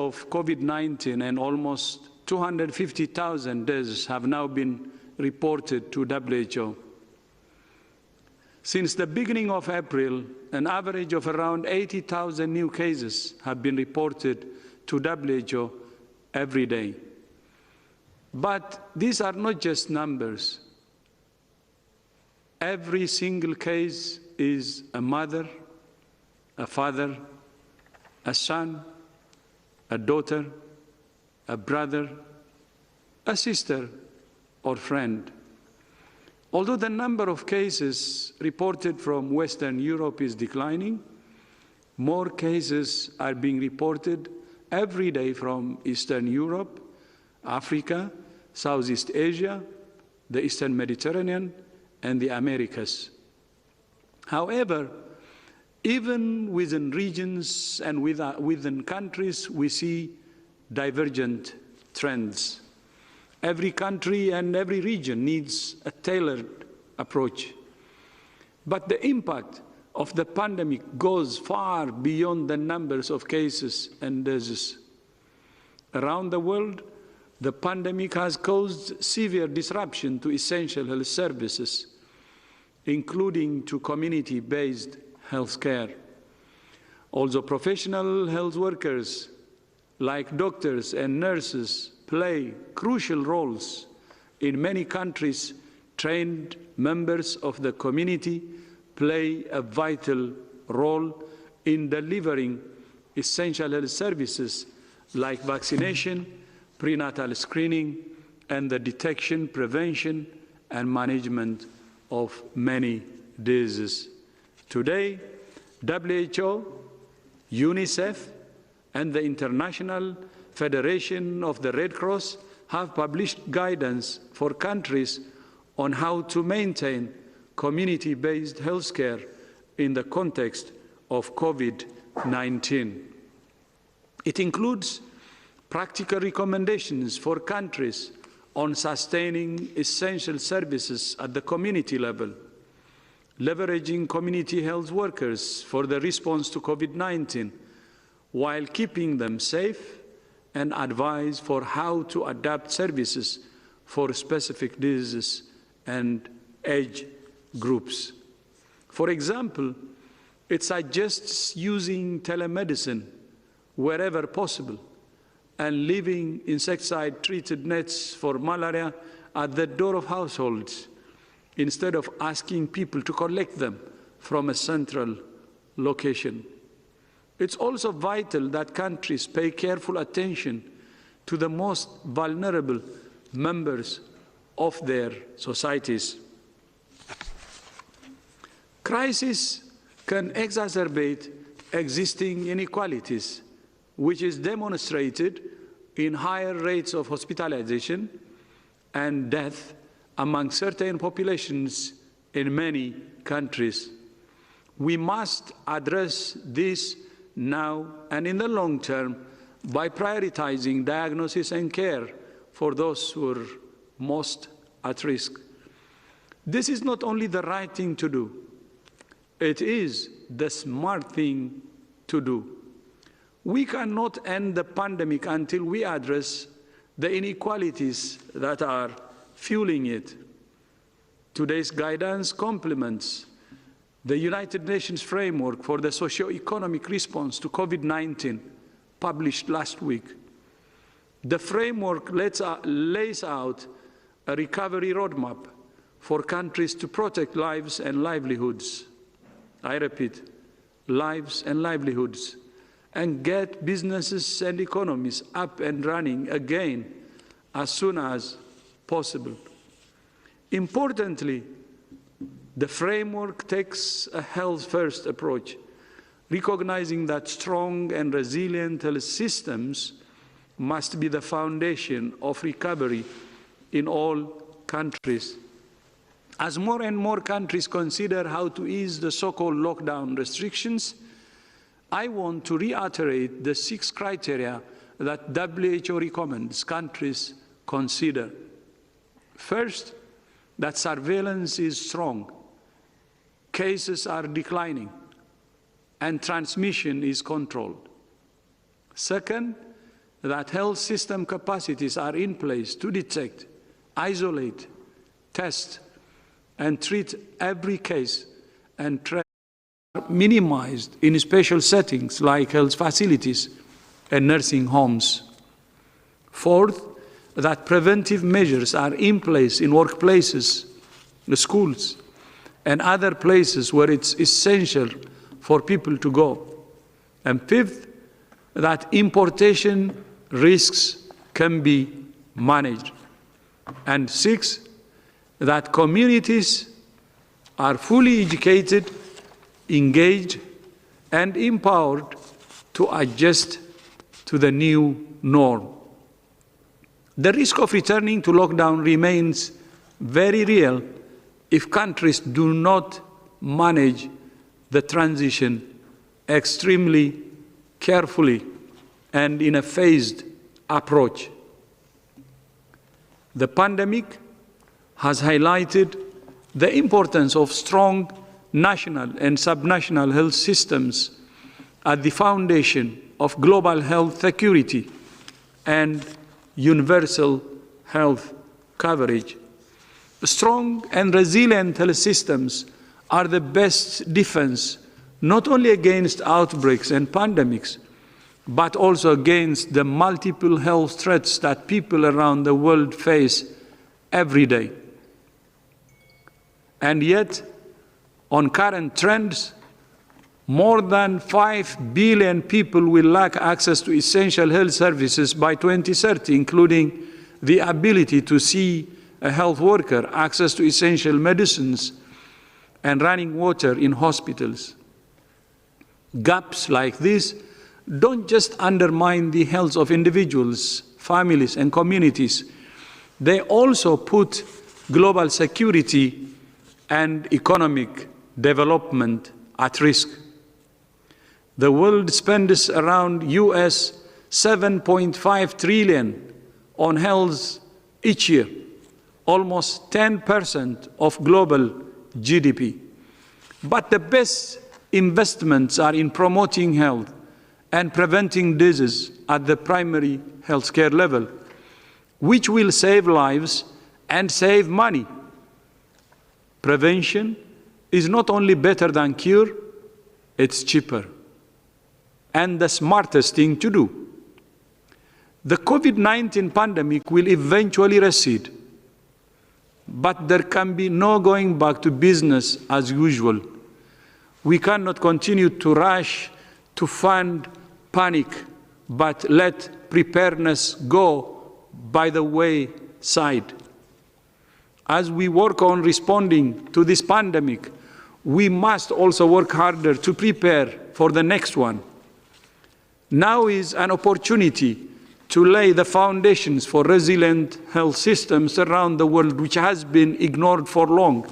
of COVID-19 and almost 250,000 deaths have now been reported to WHO. Since the beginning of April, an average of around 80,000 new cases have been reported to WHO every day. But these are not just numbers. Every single case is a mother, a father, a son, a daughter, a brother, a sister, or friend. Although the number of cases reported from Western Europe is declining, more cases are being reported every day from Eastern Europe, Africa, Southeast Asia, the Eastern Mediterranean, and the Americas. However, even within regions and within countries, we see divergent trends. Every country and every region needs a tailored approach. But the impact of the pandemic goes far beyond the numbers of cases and deaths. Around the world, the pandemic has caused severe disruption to essential health services, including to community-based health care. Also, professional health workers like doctors and nurses play crucial roles. In many countries, trained members of the community play a vital role in delivering essential health services like vaccination, prenatal screening, and the detection, prevention, and management of many diseases. Today, WHO, UNICEF, and the International Federation of the Red Cross have published guidance for countries on how to maintain community-based health care in the context of COVID-19. It includes practical recommendations for countries on sustaining essential services at the community level, leveraging community health workers for the response to COVID-19, while keeping them safe, and advice for how to adapt services for specific diseases and age groups. For example, it suggests using telemedicine wherever possible and leaving insecticide-treated nets for malaria at the door of households instead of asking people to collect them from a central location. It's also vital that countries pay careful attention to the most vulnerable members of their societies. Crisis can exacerbate existing inequalities, which is demonstrated in higher rates of hospitalization and death among certain populations in many countries. We must address this now and in the long term by prioritizing diagnosis and care for those who are most at risk. This is not only the right thing to do, it is the smart thing to do. We cannot end the pandemic until we address the inequalities that are fueling it. Today's guidance complements the United Nations Framework for the Socio-Economic Response to COVID-19, published last week. The framework lays out a recovery roadmap for countries to protect lives and livelihoods. I repeat, lives and livelihoods, and get businesses and economies up and running again as soon as possible. Importantly, the framework takes a health-first approach, recognizing that strong and resilient health systems must be the foundation of recovery in all countries. As more and more countries consider how to ease the so-called lockdown restrictions, I want to reiterate the 6 criteria that WHO recommends countries consider. First, that surveillance is strong, cases are declining, and transmission is controlled. Second, that health system capacities are in place to detect, isolate, test, and treat every case and track minimized in special settings like health facilities and nursing homes. Fourth, that preventive measures are in place in workplaces, the schools, and other places where it's essential for people to go. And fifth, that importation risks can be managed. And sixth, that communities are fully educated, engaged, and empowered to adjust to the new norm. The risk of returning to lockdown remains very real if countries do not manage the transition extremely carefully and in a phased approach. The pandemic has highlighted the importance of strong national and subnational health systems at the foundation of global health security and universal health coverage. Strong and resilient health systems are the best defense not only against outbreaks and pandemics, but also against the multiple health threats that people around the world face every day. And yet, on current trends, more than 5 billion people will lack access to essential health services by 2030, including the ability to see a health worker, access to essential medicines, and running water in hospitals. Gaps like this don't just undermine the health of individuals, families, and communities. They also put global security and economic development at risk. The world spends around US 7.5 trillion on health each year, almost 10% of global GDP. But the best investments are in promoting health and preventing disease at the primary healthcare level, which will save lives and save money. Prevention is not only better than cure, it's cheaper and the smartest thing to do. The COVID-19 pandemic will eventually recede, but there can be no going back to business as usual. We cannot continue to rush to fund panic, but let preparedness go by the wayside. As we work on responding to this pandemic, we must also work harder to prepare for the next one. Now is an opportunity to lay the foundations for resilient health systems around the world, which has been ignored for long.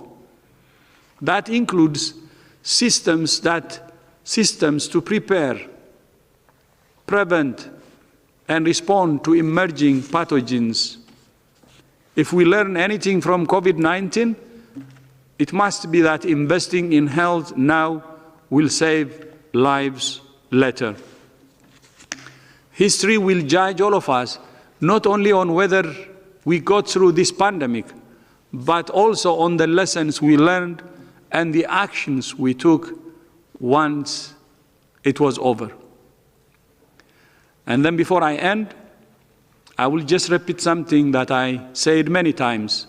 That includes systems to prepare, prevent, and respond to emerging pathogens. If we learn anything from COVID-19, it must be that investing in health now will save lives later. History will judge all of us, not only on whether we got through this pandemic, but also on the lessons we learned and the actions we took once it was over. And then before I end, I will just repeat something that I said many times.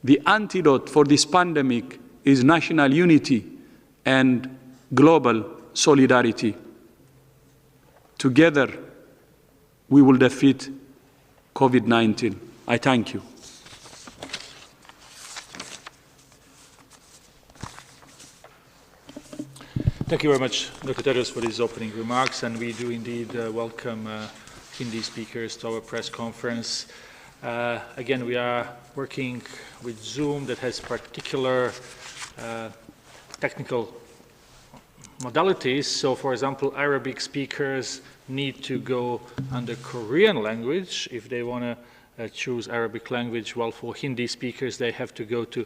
The antidote for this pandemic is national unity and global solidarity. Together, we will defeat COVID-19. I thank you. Thank you very much, Dr. Tedros, for these opening remarks, and we do indeed welcome Hindi speakers to our press conference. Again, we are working with Zoom that has particular technical modalities. So, for example, Arabic speakers need to go under Korean language if they want to choose Arabic language, while for Hindi speakers they have to go to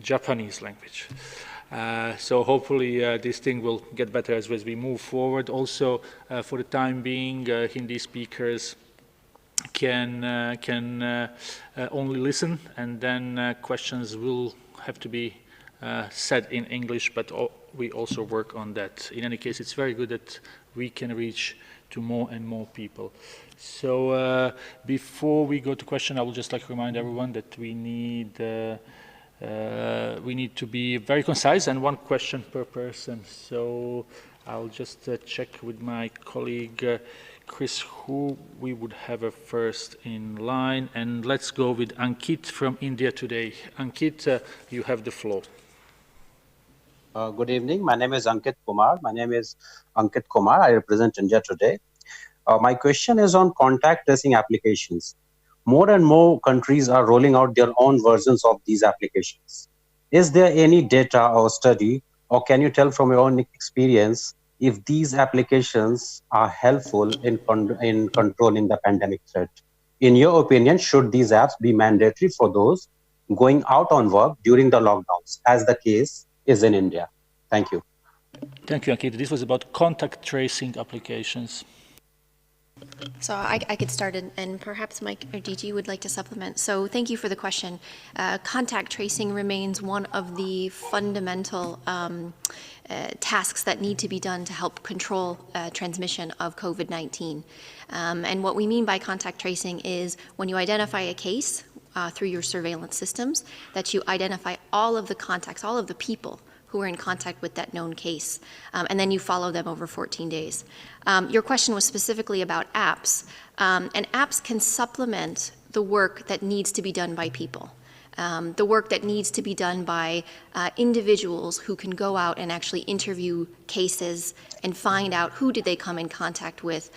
Japanese language. So hopefully this thing will get better as we move forward. Also, for the time being, Hindi speakers can only listen, and then questions will have to be said in English, but we also work on that. In any case, it's very good that we can reach to more and more people. So before we go to question, I would just like to remind everyone that we need to be very concise and one question per person. So I'll just check with my colleague Chris who we would have first in line, and let's go with Ankit from India today. Ankit, you have the floor. Good evening. My name is Ankit Kumar. I represent India today. My question is on contact tracing applications. More and more countries are rolling out their own versions of these applications. Is there any data or study, or can you tell from your own experience if these applications are helpful in controlling the pandemic threat? In your opinion, should these apps be mandatory for those going out on work during the lockdowns, as the case is in India? Thank you. Thank you, Ankit. This was about contact tracing applications. So I could start, and perhaps Mike or DG would like to supplement. So thank you for the question. Contact tracing remains one of the fundamental tasks that need to be done to help control transmission of COVID-19. And what we mean by contact tracing is when you identify a case through your surveillance systems, that you identify all of the contacts, all of the people who are in contact with that known case, and then you follow them over 14 days. Your question was specifically about apps, and apps can supplement the work that needs to be done by people. The work that needs to be done by individuals who can go out and actually interview cases and find out who did they come in contact with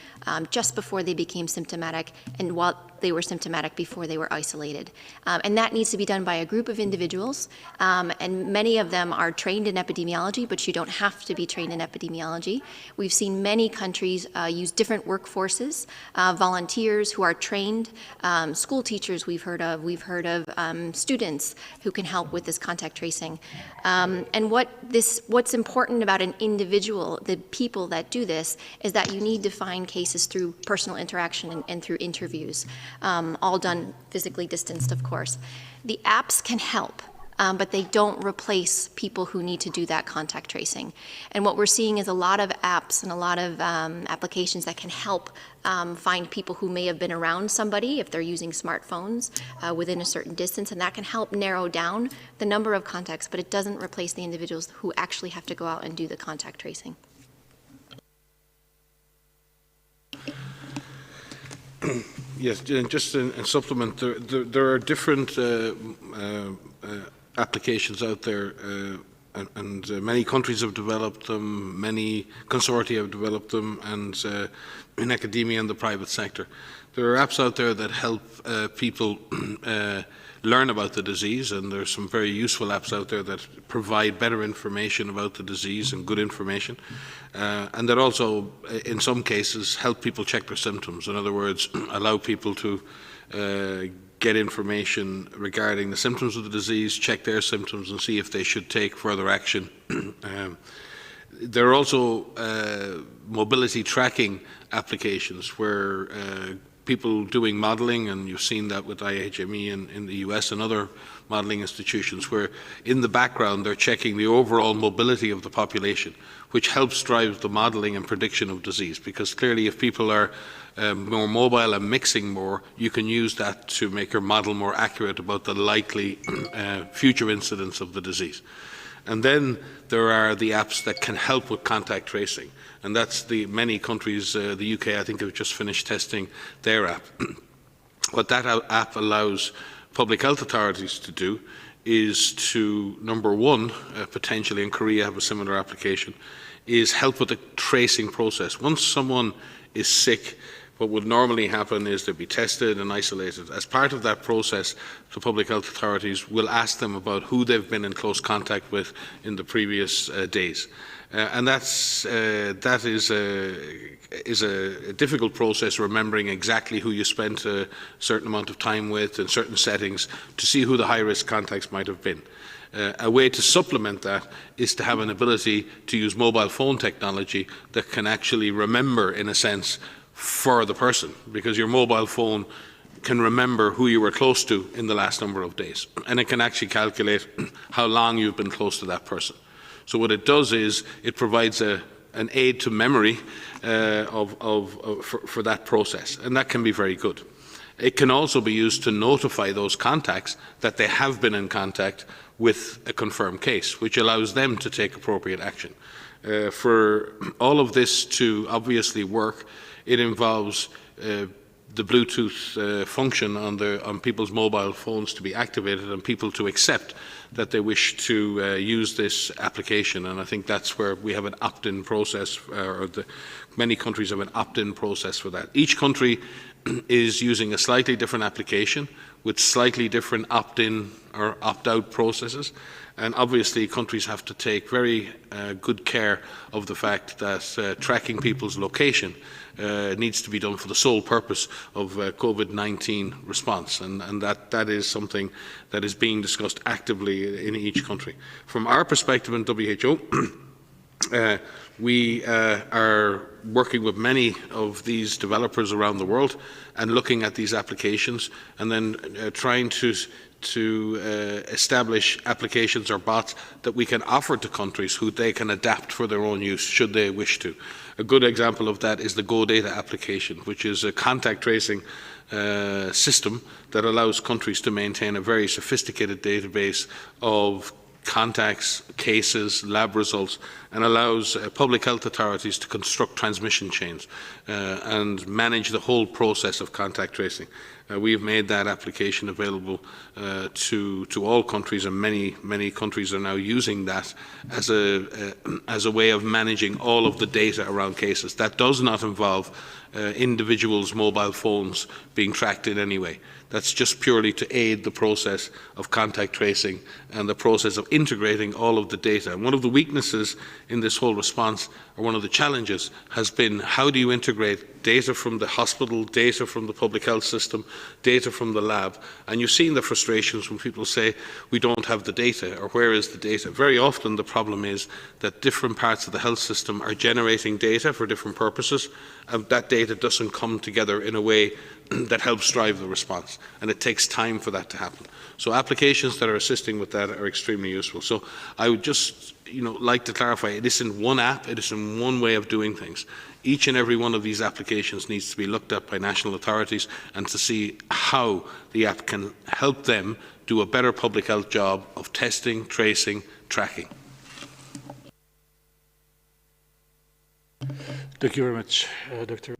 just before they became symptomatic and while they were symptomatic before they were isolated. And that needs to be done by a group of individuals, and many of them are trained in epidemiology, but you don't have to be trained in epidemiology. We've seen many countries use different workforces, volunteers who are trained, school teachers we've heard of students who can help with this contact tracing. And what's important about an individual, the people that do this, is that you need to find cases through personal interaction and through interviews, all done physically distanced, of course. The apps can help, but they don't replace people who need to do that contact tracing. And what we're seeing is a lot of apps and a lot of applications that can help find people who may have been around somebody if they're using smartphones within a certain distance, and that can help narrow down the number of contacts, but it doesn't replace the individuals who actually have to go out and do the contact tracing. Yes, just in supplement, there are different applications out there, and many countries have developed them, many consortia have developed them, and in academia and the private sector. There are apps out there that help people learn about the disease, and there's some very useful apps out there that provide better information about the disease and good information, and that also, in some cases, help people check their symptoms. In other words, allow people to get information regarding the symptoms of the disease, check their symptoms, and see if they should take further action. There are also mobility tracking applications where people doing modelling, and you've seen that with IHME in the US and other modelling institutions, where in the background they're checking the overall mobility of the population, which helps drive the modelling and prediction of disease, because clearly if people are more mobile and mixing more, you can use that to make your model more accurate about the likely future incidence of the disease. And then there are the apps that can help with contact tracing, and that's the many countries, the UK I think have just finished testing their app. What that app allows public health authorities to do is to, number one, potentially, and Korea have a similar application, is help with the tracing process. Once someone is sick, what would normally happen is they'd be tested and isolated. As part of that process, the public health authorities will ask them about who they've been in close contact with in the previous days. And that is a difficult process, remembering exactly who you spent a certain amount of time with in certain settings to see who the high-risk contacts might have been. A way to supplement that is to have an ability to use mobile phone technology that can actually remember, in a sense, for the person, because your mobile phone can remember who you were close to in the last number of days, and it can actually calculate how long you've been close to that person. So what it does is it provides an aid to memory for that process, and that can be very good. It can also be used to notify those contacts that they have been in contact with a confirmed case, which allows them to take appropriate action. For all of this to obviously work, it involves the Bluetooth function on people's mobile phones to be activated and people to accept that they wish to use this application. And I think that's where we have an opt-in process, many countries have an opt-in process for that. Each country is using a slightly different application with slightly different opt-in or opt-out processes. And obviously countries have to take very good care of the fact that tracking people's location needs to be done for the sole purpose of COVID-19 response, and that is something that is being discussed actively in each country. From our perspective in WHO, we are working with many of these developers around the world and looking at these applications and then trying to establish applications or bots that we can offer to countries who they can adapt for their own use should they wish to. A good example of that is the GoData application, which is a contact tracing system that allows countries to maintain a very sophisticated database of contacts, cases, lab results, and allows public health authorities to construct transmission chains and manage the whole process of contact tracing. We have made that application available to all countries, and many countries are now using that as a way of managing all of the data around cases. That does not involve individuals' mobile phones being tracked in any way. That's just purely to aid the process of contact tracing and the process of integrating all of the data. And one of the weaknesses in this whole response, or one of the challenges, has been how do you integrate data from the hospital, data from the public health system, data from the lab. And you've seen the frustrations when people say, we don't have the data, or where is the data? Very often the problem is that different parts of the health system are generating data for different purposes, and that data doesn't come together in a way that helps drive the response, and it takes time for that to happen. So applications that are assisting with that are extremely useful. So I would just like to clarify, it isn't one app, it isn't one way of doing things. Each and every one of these applications needs to be looked at by national authorities and to see how the app can help them do a better public health job of testing, tracing, tracking. Thank you very much, Dr.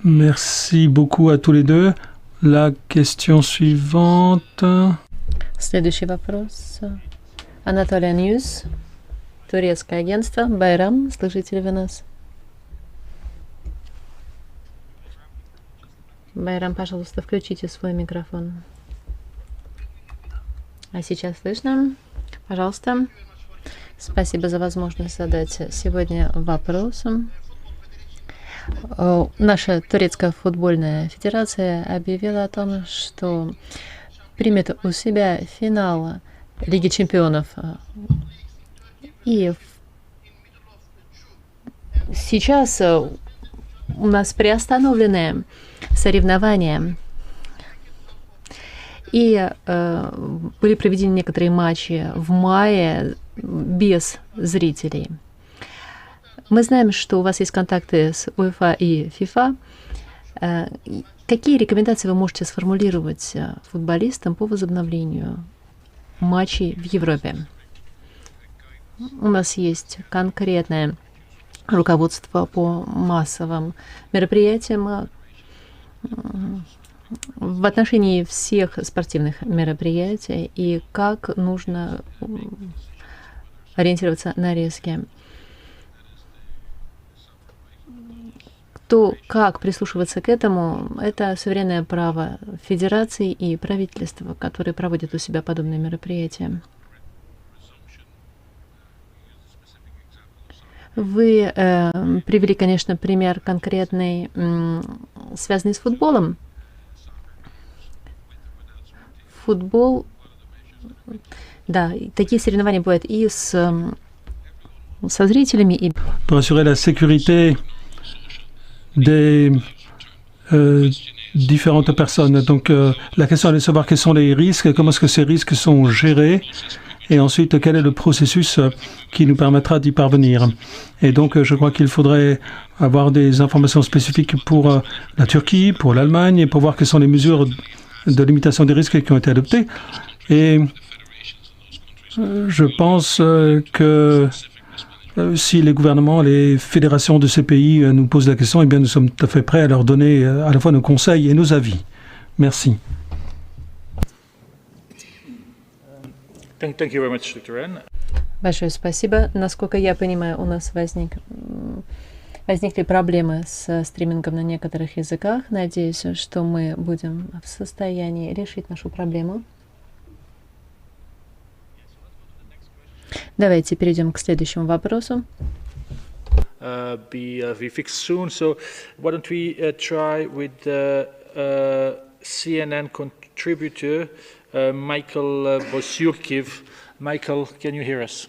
Merci beaucoup à tous les deux. La question suivante. Следующий вопрос. Анатолия Ньюс, турецкое агентство. Байрам, слышите ли вы нас? Байрам, пожалуйста, включите свой микрофон. А сейчас слышно? Пожалуйста. Спасибо за возможность задать сегодня вопрос. Наша турецкая футбольная федерация объявила о том, что примет у себя финал Лиги чемпионов. И сейчас у нас приостановлены соревнования. И были проведены некоторые матчи в мае без зрителей. Мы знаем, что у вас есть контакты с УЕФА и ФИФА. Какие рекомендации вы можете сформулировать футболистам по возобновлению матчей в Европе? У нас есть конкретное руководство по массовым мероприятиям в отношении всех спортивных мероприятий и как нужно ориентироваться на риски. То, как прислушиваться к этому, это суверенное право федераций и правительства, которые проводят у себя подобные мероприятия. Вы привели, конечно, пример конкретный, связанный с футболом. Футбол Да, такие соревнования бывают и со зрителями, и... Pour assurer la sécurité des différentes personnes. Donc la question est de savoir quels sont les risques, comment est-ce que ces risques sont gérés, et ensuite quel est le processus qui nous permettra d'y parvenir. Et donc je crois qu'il faudrait avoir des informations spécifiques pour la Turquie, pour l'Allemagne, et pour voir quelles sont les mesures de limitation des risques qui ont été adoptées. Et je pense que si les gouvernements, les fédérations de ces pays nous posent la question, eh bien nous sommes tout à fait prêts à leur donner à la fois nos conseils et nos avis. Merci. Thank you very much, Dr. Ren. Большое спасибо. Насколько я понимаю, у нас возникли проблемы с стримингом на некоторых языках. Надеюсь, что мы будем в состоянии решить нашу проблему. Давайте перейдем к следующему вопросу. Be fixed soon. So why don't we try with CNN contributor Michael Bosyurkiv. Michael, can you hear us?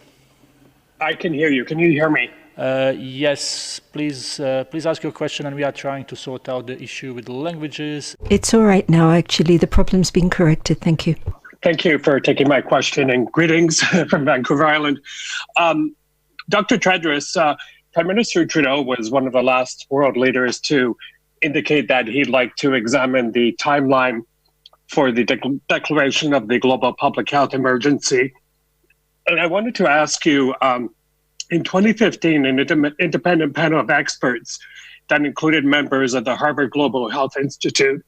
I can hear you. Can you hear me? Yes, please ask your question, and we are trying to sort out the issue with the languages. It's all right now, actually. The problem's been corrected. Thank you. Thank you for taking my question, and greetings from Vancouver Island. Dr. Tedros, Prime Minister Trudeau was one of the last world leaders to indicate that he'd like to examine the timeline for the declaration of the global public health emergency. And I wanted to ask you, in 2015, an independent panel of experts that included members of the Harvard Global Health Institute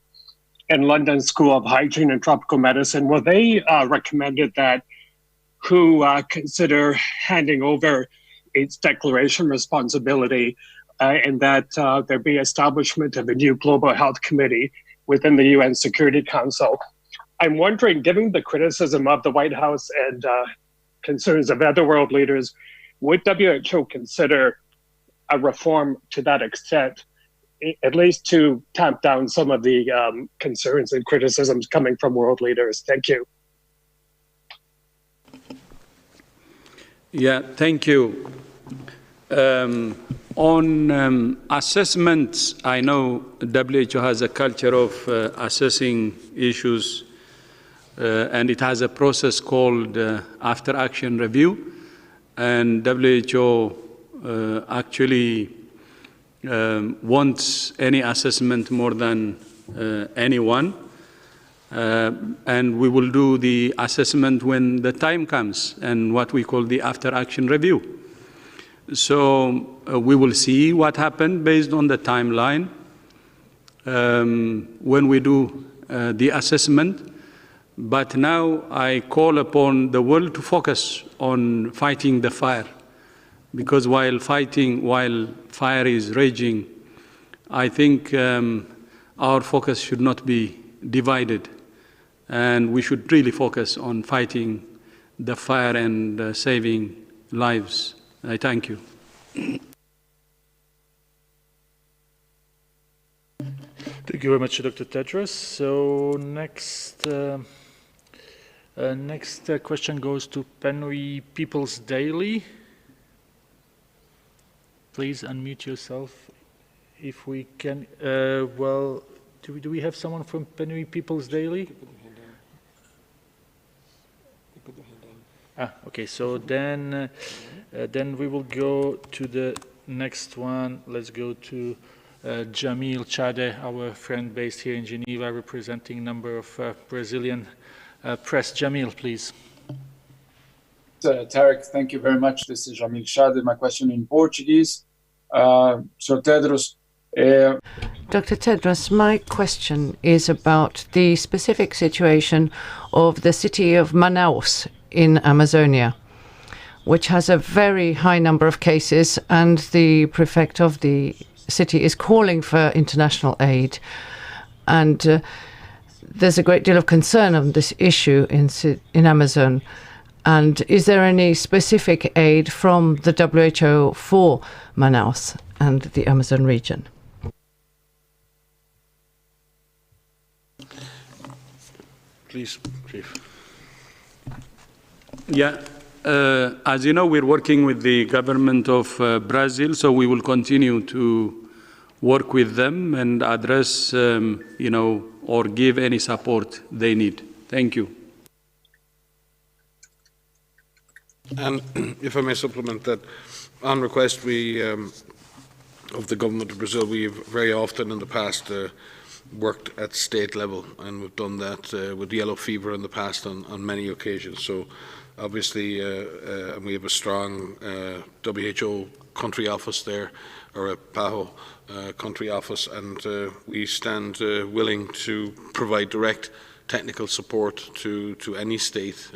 and London School of Hygiene and Tropical Medicine, well, they recommended that WHO consider handing over its declaration responsibility and that there be establishment of a new global health committee within the UN Security Council. I'm wondering, given the criticism of the White House and concerns of other world leaders, would WHO consider a reform to that extent, at least to tamp down some of the concerns and criticisms coming from world leaders? Thank you. Yeah, thank you. On assessments, I know WHO has a culture of assessing issues, and it has a process called after action review. And WHO actually wants any assessment more than anyone. And we will do the assessment when the time comes, and what we call the after action review. So we will see what happened based on the timeline when we do the assessment. But now I call upon the world to focus on fighting the fire, because while fire is raging, I think our focus should not be divided, and we should really focus on fighting the fire and saving lives. I thank you. Thank you very much, Dr. Tedros. So next question goes to Penui People's Daily. Please unmute yourself if we can. Well, do we have someone from Penui People's Daily? Okay, so then we will go to the next one. Let's go to Jamil Chade, our friend based here in Geneva, representing a number of Brazilian press. Jamil, please. Tarek, thank you very much. This is Jamil Chade. My question in Portuguese. Sr. Tedros. Dr. Tedros, my question is about the specific situation of the city of Manaus in Amazonia, which has a very high number of cases, and the prefect of the city is calling for international aid. And there's a great deal of concern on this issue in Amazon. And is there any specific aid from the WHO for Manaus and the Amazon region? Please, Chief. Yeah, as you know, we're working with the government of Brazil, so we will continue to work with them and address, or give any support they need. Thank you. And if I may supplement that, on request of the government of Brazil, we have very often in the past worked at state level, and we've done that with yellow fever in the past on many occasions. So obviously, and we have a strong WHO country office there, or a PAHO country office, and we stand willing to provide direct technical support to any state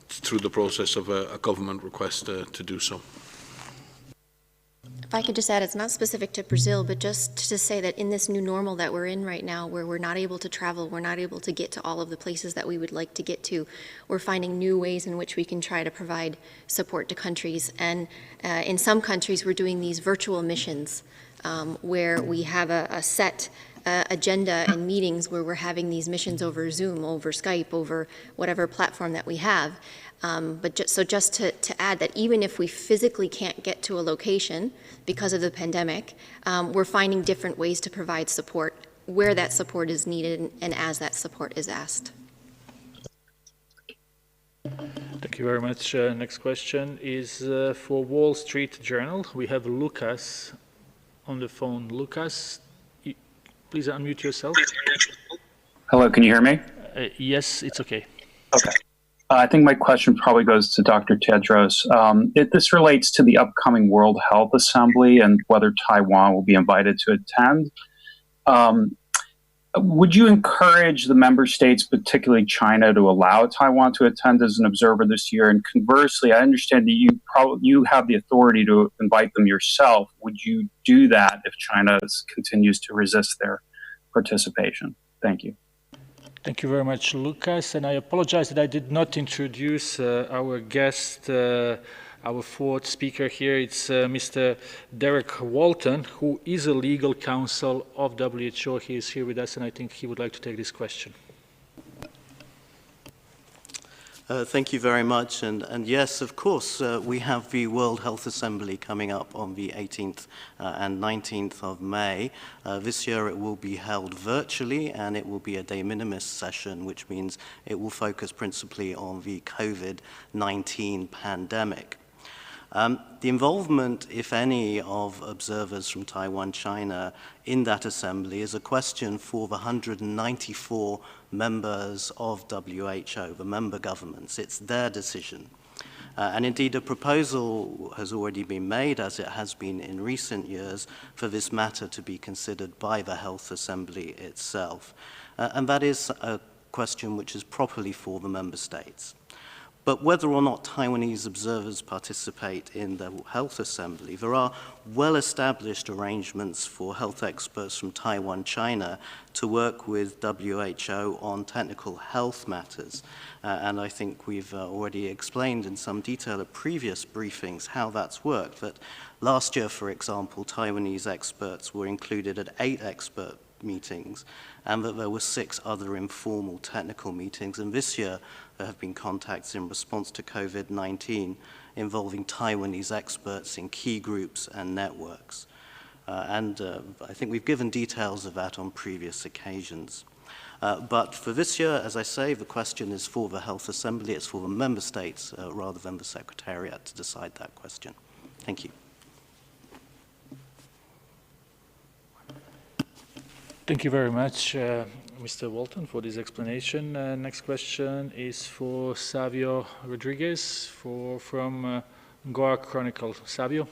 through the process of a government request to do so. If I could just add, it's not specific to Brazil, but just to say that in this new normal that we're in right now, where we're not able to travel, we're not able to get to all of the places that we would like to get to, we're finding new ways in which we can try to provide support to countries. And in some countries, we're doing these virtual missions where we have a set agenda and meetings where we're having these missions over Zoom, over Skype, over whatever platform that we have. But just to add that even if we physically can't get to a location because of the pandemic, we're finding different ways to provide support where that support is needed and as that support is asked. Thank you very much. Next question is for Wall Street Journal. We have Lucas on the phone. Lucas, please unmute yourself. Hello, can you hear me? Yes, it's okay. Okay. I think my question probably goes to Dr. Tedros. This relates to the upcoming World Health Assembly and whether Taiwan will be invited to attend. Would you encourage the member states, particularly China, to allow Taiwan to attend as an observer this year? And conversely, I understand that you have the authority to invite them yourself. Would you do that if China continues to resist their participation? Thank you. Thank you very much, Lucas. And I apologize that I did not introduce our guest, our fourth speaker here. It's Mr. Derek Walton, who is a legal counsel of WHO. He is here with us, and I think he would like to take this question. Thank you very much. And yes, of course, we have the World Health Assembly coming up on the 18th and 19th of May. This year it will be held virtually, and it will be a de minimis session, which means it will focus principally on the COVID-19 pandemic. The involvement, if any, of observers from Taiwan, China in that assembly is a question for the 194 members of WHO, the member governments. It's their decision. And indeed, a proposal has already been made, as it has been in recent years, for this matter to be considered by the Health Assembly itself. And that is a question which is properly for the member states. But whether or not Taiwanese observers participate in the Health Assembly, there are well-established arrangements for health experts from Taiwan, China, to work with WHO on technical health matters. And I think we've already explained in some detail at previous briefings how that's worked. That last year, for example, Taiwanese experts were included at 8 expert meetings, and that there were 6 other informal technical meetings. And this year, there have been contacts in response to COVID-19 involving Taiwanese experts in key groups and networks. I think we've given details of that on previous occasions. But for this year, as I say, the question is for the Health Assembly. It's for the member states rather than the Secretariat to decide that question. Thank you. Thank you very much, Mr. Walton, for this explanation. Next question is for Savio Rodriguez from Goa Chronicle. Savio?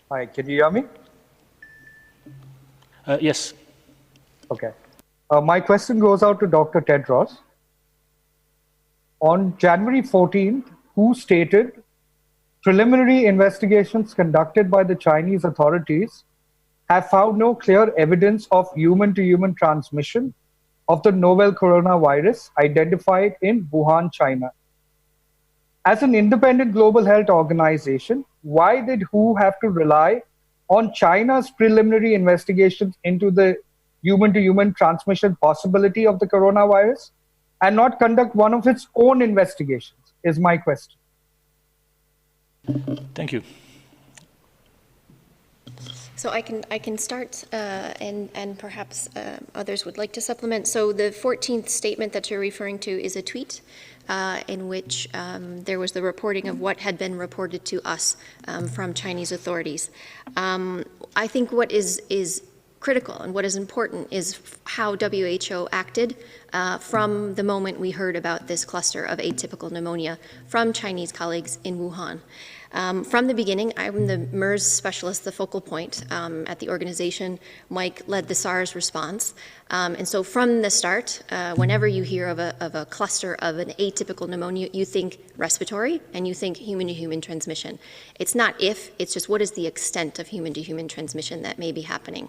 Hi, can you hear me? Yes. Okay. My question goes out to Dr. Tedros. On January 14th, WHO stated preliminary investigations conducted by the Chinese authorities have found no clear evidence of human-to-human transmission of the novel coronavirus identified in Wuhan, China. As an independent global health organization, why did WHO have to rely on China's preliminary investigations into the human-to-human transmission possibility of the coronavirus? and not conduct one of its own investigations, is my question. Thank you. So I can start, and perhaps others would like to supplement. So the 14th statement that you're referring to is a tweet in which there was the reporting of what had been reported to us from Chinese authorities. I think what is critical and what is important is how WHO acted from the moment we heard about this cluster of atypical pneumonia from Chinese colleagues in Wuhan. From the beginning, I'm the MERS specialist, the focal point at the organization. Mike led the SARS response. And so from the start, whenever you hear of a cluster of an atypical pneumonia, you think respiratory and you think human-to-human transmission. It's not if, it's just what is the extent of human-to-human transmission that may be happening.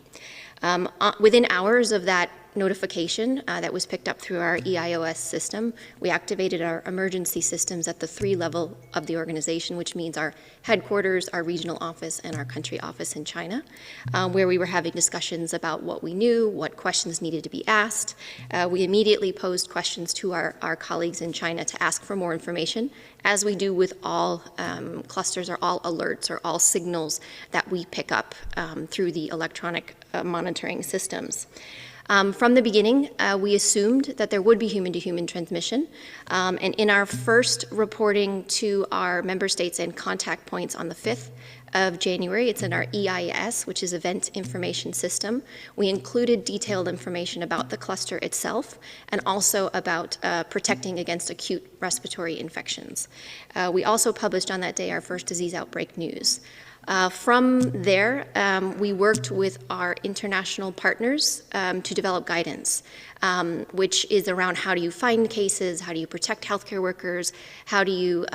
Within hours of that notification that was picked up through our EIOS system, we activated our emergency systems at the 3 level of the organization, which means our headquarters, our regional office, and our country office in China, where we were having discussions about what we knew, what questions needed to be asked. We immediately posed questions to our colleagues in China to ask for more information, as we do with all clusters or all alerts or all signals that we pick up through the electronic monitoring systems. From the beginning, we assumed that there would be human-to-human transmission, and in our first reporting to our member states and contact points on the 5th of January, it's in our EIS, which is Event Information System. We included detailed information about the cluster itself and also about protecting against acute respiratory infections. We also published on that day our first disease outbreak news. From there, we worked with our international partners to develop guidance, which is around how do you find cases, how do you protect healthcare workers, how do you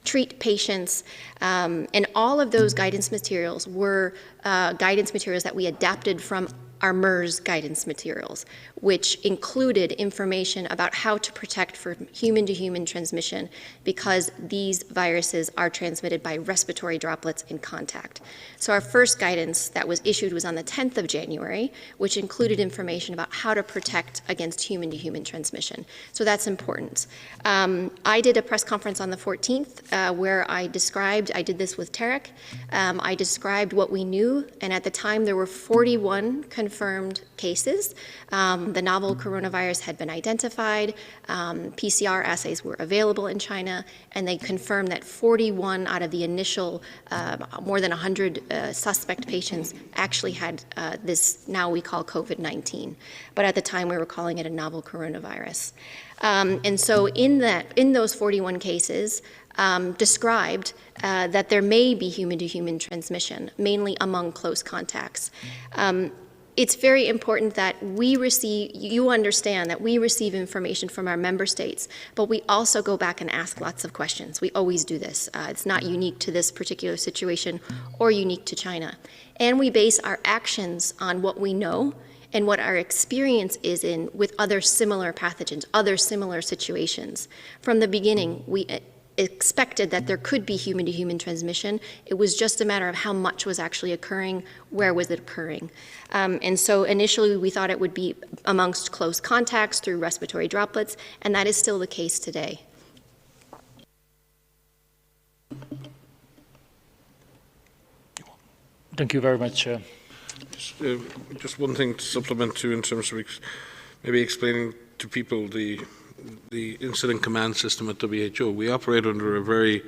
treat patients, and all of those guidance materials were guidance materials that we adapted from our MERS guidance materials, which included information about how to protect from human-to-human transmission because these viruses are transmitted by respiratory droplets in contact. So our first guidance that was issued was on the 10th of January, which included information about how to protect against human-to-human transmission. So that's important. I did a press conference on the 14th where I did this with Tarek, I described what we knew, and at the time there were 41 confirmed cases. The novel coronavirus had been identified, PCR assays were available in China, and they confirmed that 41 out of the initial more than 100 suspect patients actually had this now we call COVID-19. But at the time we were calling it a novel coronavirus. And so in those 41 cases, described that there may be human-to-human transmission, mainly among close contacts. It's very important that you understand that we receive information from our member states, but we also go back and ask lots of questions. We always do this. It's not unique to this particular situation or unique to China. And we base our actions on what we know and what our experience is with other similar pathogens, other similar situations. From the beginning, we expected that there could be human-to-human transmission. It was just a matter of how much was actually occurring, where was it occurring. And so initially we thought it would be amongst close contacts through respiratory droplets, and that is still the case today. Thank you very much. Just one thing to supplement to in terms of maybe explaining to people the incident command system at WHO. We operate under a very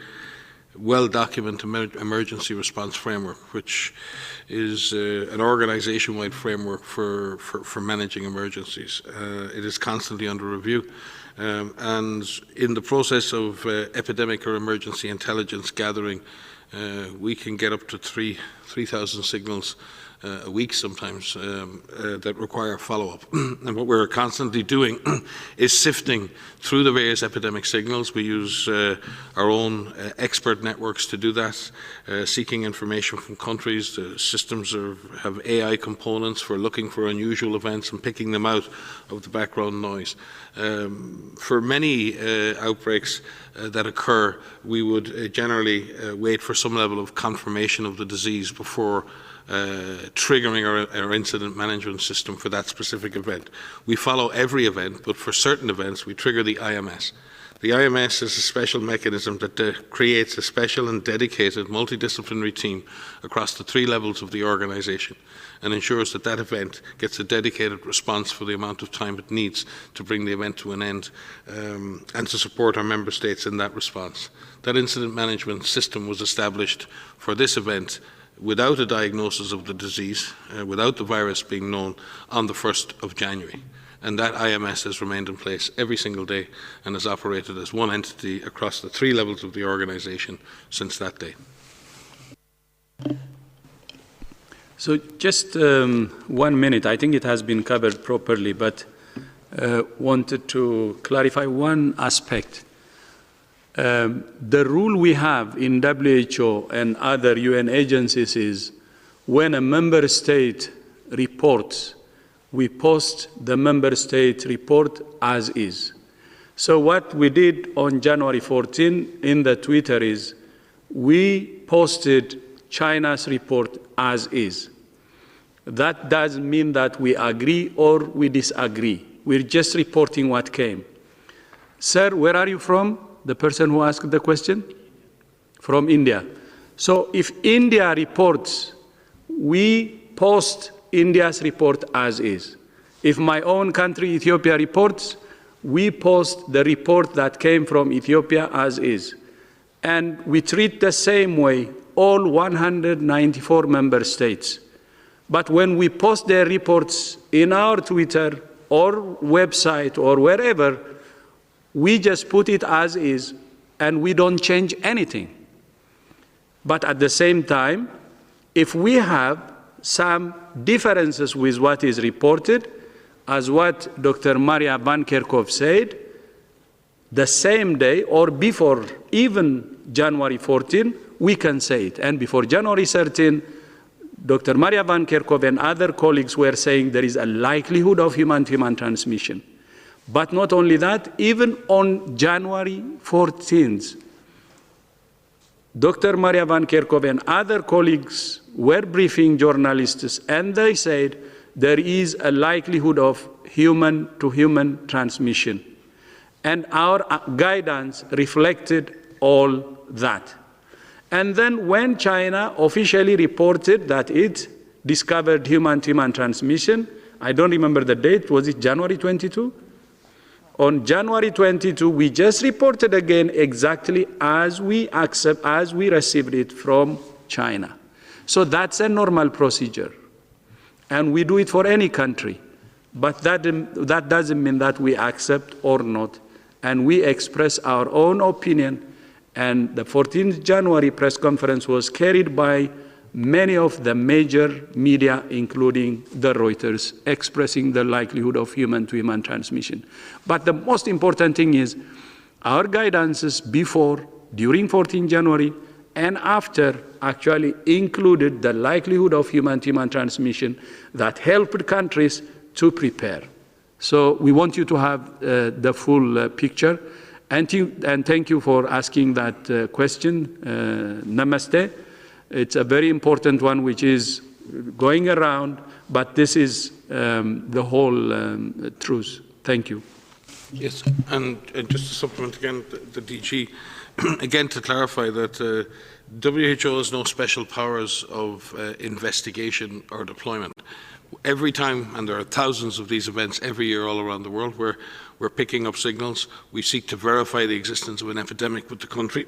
well-documented emergency response framework, which is an organization-wide framework for managing emergencies. It is constantly under review. And in the process of epidemic or emergency intelligence gathering, we can get up to 3,000 signals a week sometimes that require follow-up. And what we're constantly doing is sifting through the various epidemic signals. We use our own expert networks to do that, seeking information from countries. The systems have AI components for looking for unusual events and picking them out of the background noise. For many outbreaks that occur, we would generally wait for some level of confirmation of the disease before triggering our incident management system for that specific event. We follow every event, but for certain events, we trigger the IMS. The IMS is a special mechanism that creates a special and dedicated multidisciplinary team across the 3 levels of the organisation and ensures that that event gets a dedicated response for the amount of time it needs to bring the event to an end and to support our member states in that response. That incident management system was established for this event without a diagnosis of the disease, without the virus being known, on the 1st of January. And that IMS has remained in place every single day and has operated as one entity across the 3 levels of the organisation since that day. So just 1 minute. I think it has been covered properly, but wanted to clarify one aspect. The rule we have in WHO and other UN agencies is when a member state reports, we post the member state report as is. So what we did on January 14 in the Twitter is we posted China's report as is. That doesn't mean that we agree or we disagree. We're just reporting what came. Sir, where are you from? The person who asked the question? From India. So if India reports, we post India's report as is. If my own country, Ethiopia, reports, we post the report that came from Ethiopia as is. And we treat the same way all 194 member states. But when we post their reports in our Twitter or website or wherever, we just put it as is and we don't change anything. But at the same time, if we have some differences with what is reported, as what Dr. Maria Van Kerkhove said, the same day or before even January 14, we can say it. And before January 13, Dr. Maria Van Kerkhove and other colleagues were saying there is a likelihood of human-to-human transmission. But not only that, even on January 14th, Dr. Maria Van Kerkhove and other colleagues were briefing journalists, and they said there is a likelihood of human-to-human transmission. And our guidance reflected all that. And then when China officially reported that it discovered human-to-human transmission, I don't remember the date, was it January 22? On January 22, we just reported again exactly as we received it from China. So that's a normal procedure. And we do it for any country. But that doesn't mean that we accept or not. And we express our own opinion. And the 14th January press conference was carried by many of the major media, including the Reuters, expressing the likelihood of human-to-human transmission. But the most important thing is our guidances before, during 14 January, and after actually included the likelihood of human-to-human transmission that helped countries to prepare. So we want you to have the full picture. And thank you for asking that question. Namaste. It's a very important one which is going around, but this is the whole truth. Thank you. Yes, and just to supplement again, the DG, again to clarify that WHO has no special powers of investigation or deployment. Every time, and there are thousands of these events every year all around the world, where we're picking up signals, we seek to verify the existence of an epidemic with the country,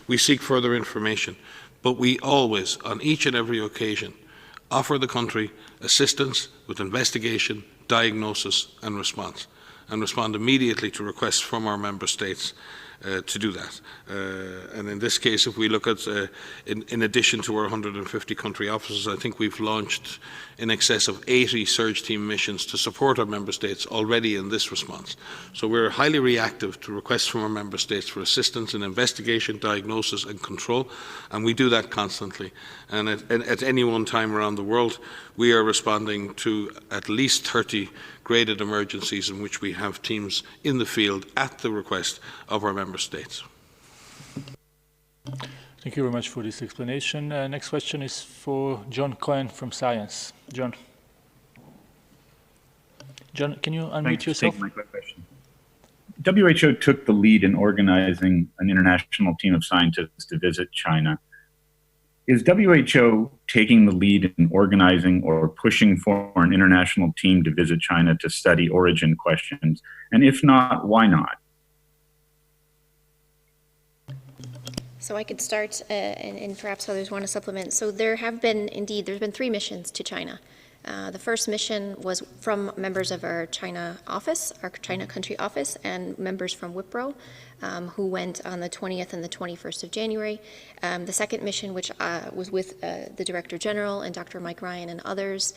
we seek further information. But we always, on each and every occasion, offer the country assistance with investigation, diagnosis and respond immediately to requests from our member states to do that. And in this case, if we look at, in addition to our 150 country offices, I think we've launched in excess of 80 surge team missions to support our member states already in this response. So we're highly reactive to requests from our member states for assistance in investigation, diagnosis and control, and we do that constantly. And at any one time around the world, we are responding to at least 30 graded emergencies in which we have teams in the field at the request of our member states. Thank you very much for this explanation. Next question is for John Cohen from Science. John, can you unmute yourself? Thanks for taking my question. WHO took the lead in organizing an international team of scientists to visit China. Is WHO taking the lead in organizing or pushing for an international team to visit China to study origin questions? And if not, why not? So I could start, and perhaps others want to supplement. So there's been 3 missions to China. The first mission was from members of our China office, our China country office, and members from WIPRO, who went on the 20th and the 21st of January. The second mission, which was with the Director General and Dr. Mike Ryan and others,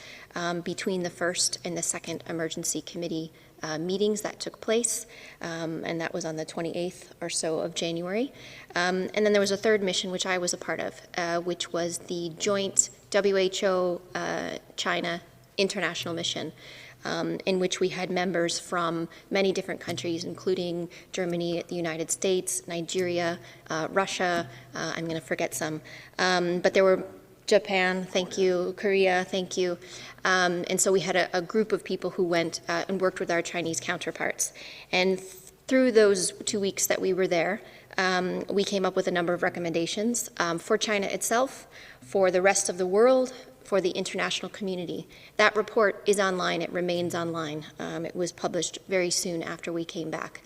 between the first and the second emergency committee meetings that took place, and that was on the 28th or so of January. And then there was a third mission, which I was a part of, which was the joint WHO-China international mission, in which we had members from many different countries, including Germany, the United States, Nigeria, Russia, I'm going to forget some, but there were Japan, thank you, Korea, thank you. And so we had a group of people who went and worked with our Chinese counterparts. And through those 2 weeks that we were there, we came up with a number of recommendations for China itself, for the rest of the world, for the international community. That report is online, it remains online. It was published very soon after we came back.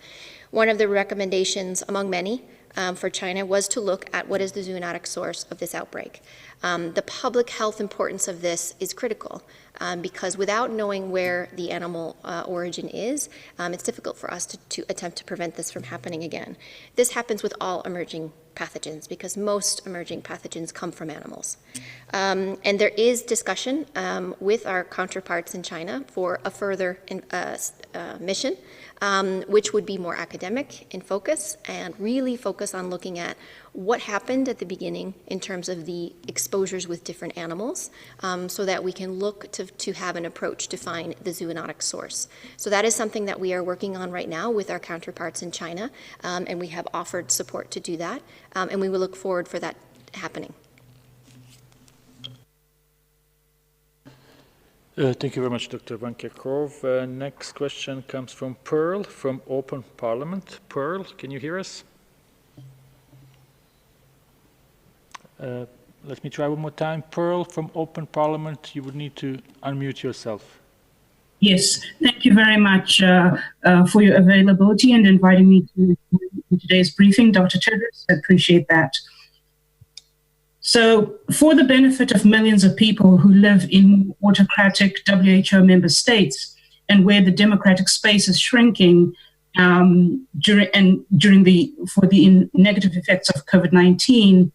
One of the recommendations, among many, for China was to look at what is the zoonotic source of this outbreak. The public health importance of this is critical because without knowing where the animal origin is, it's difficult for us to attempt to prevent this from happening again. This happens with all emerging pathogens because most emerging pathogens come from animals. And there is discussion with our counterparts in China for a further mission, which would be more academic in focus and really focus on looking at what happened at the beginning in terms of the exposures with different animals, so that we can look to have an approach to find the zoonotic source. So that is something that we are working on right now with our counterparts in China, and we have offered support to do that, and we will look forward for that happening. Thank you very much, Dr. Van Kerkhove. Next question comes from Pearl from Open Parliament. Pearl, can you hear us? Let me try one more time. Pearl from Open Parliament, you would need to unmute yourself. Yes, thank you very much for your availability and inviting me to today's briefing, Dr. Tedros. I appreciate that. So for the benefit of millions of people who live in autocratic WHO member states and where the democratic space is shrinking for the negative effects of COVID-19,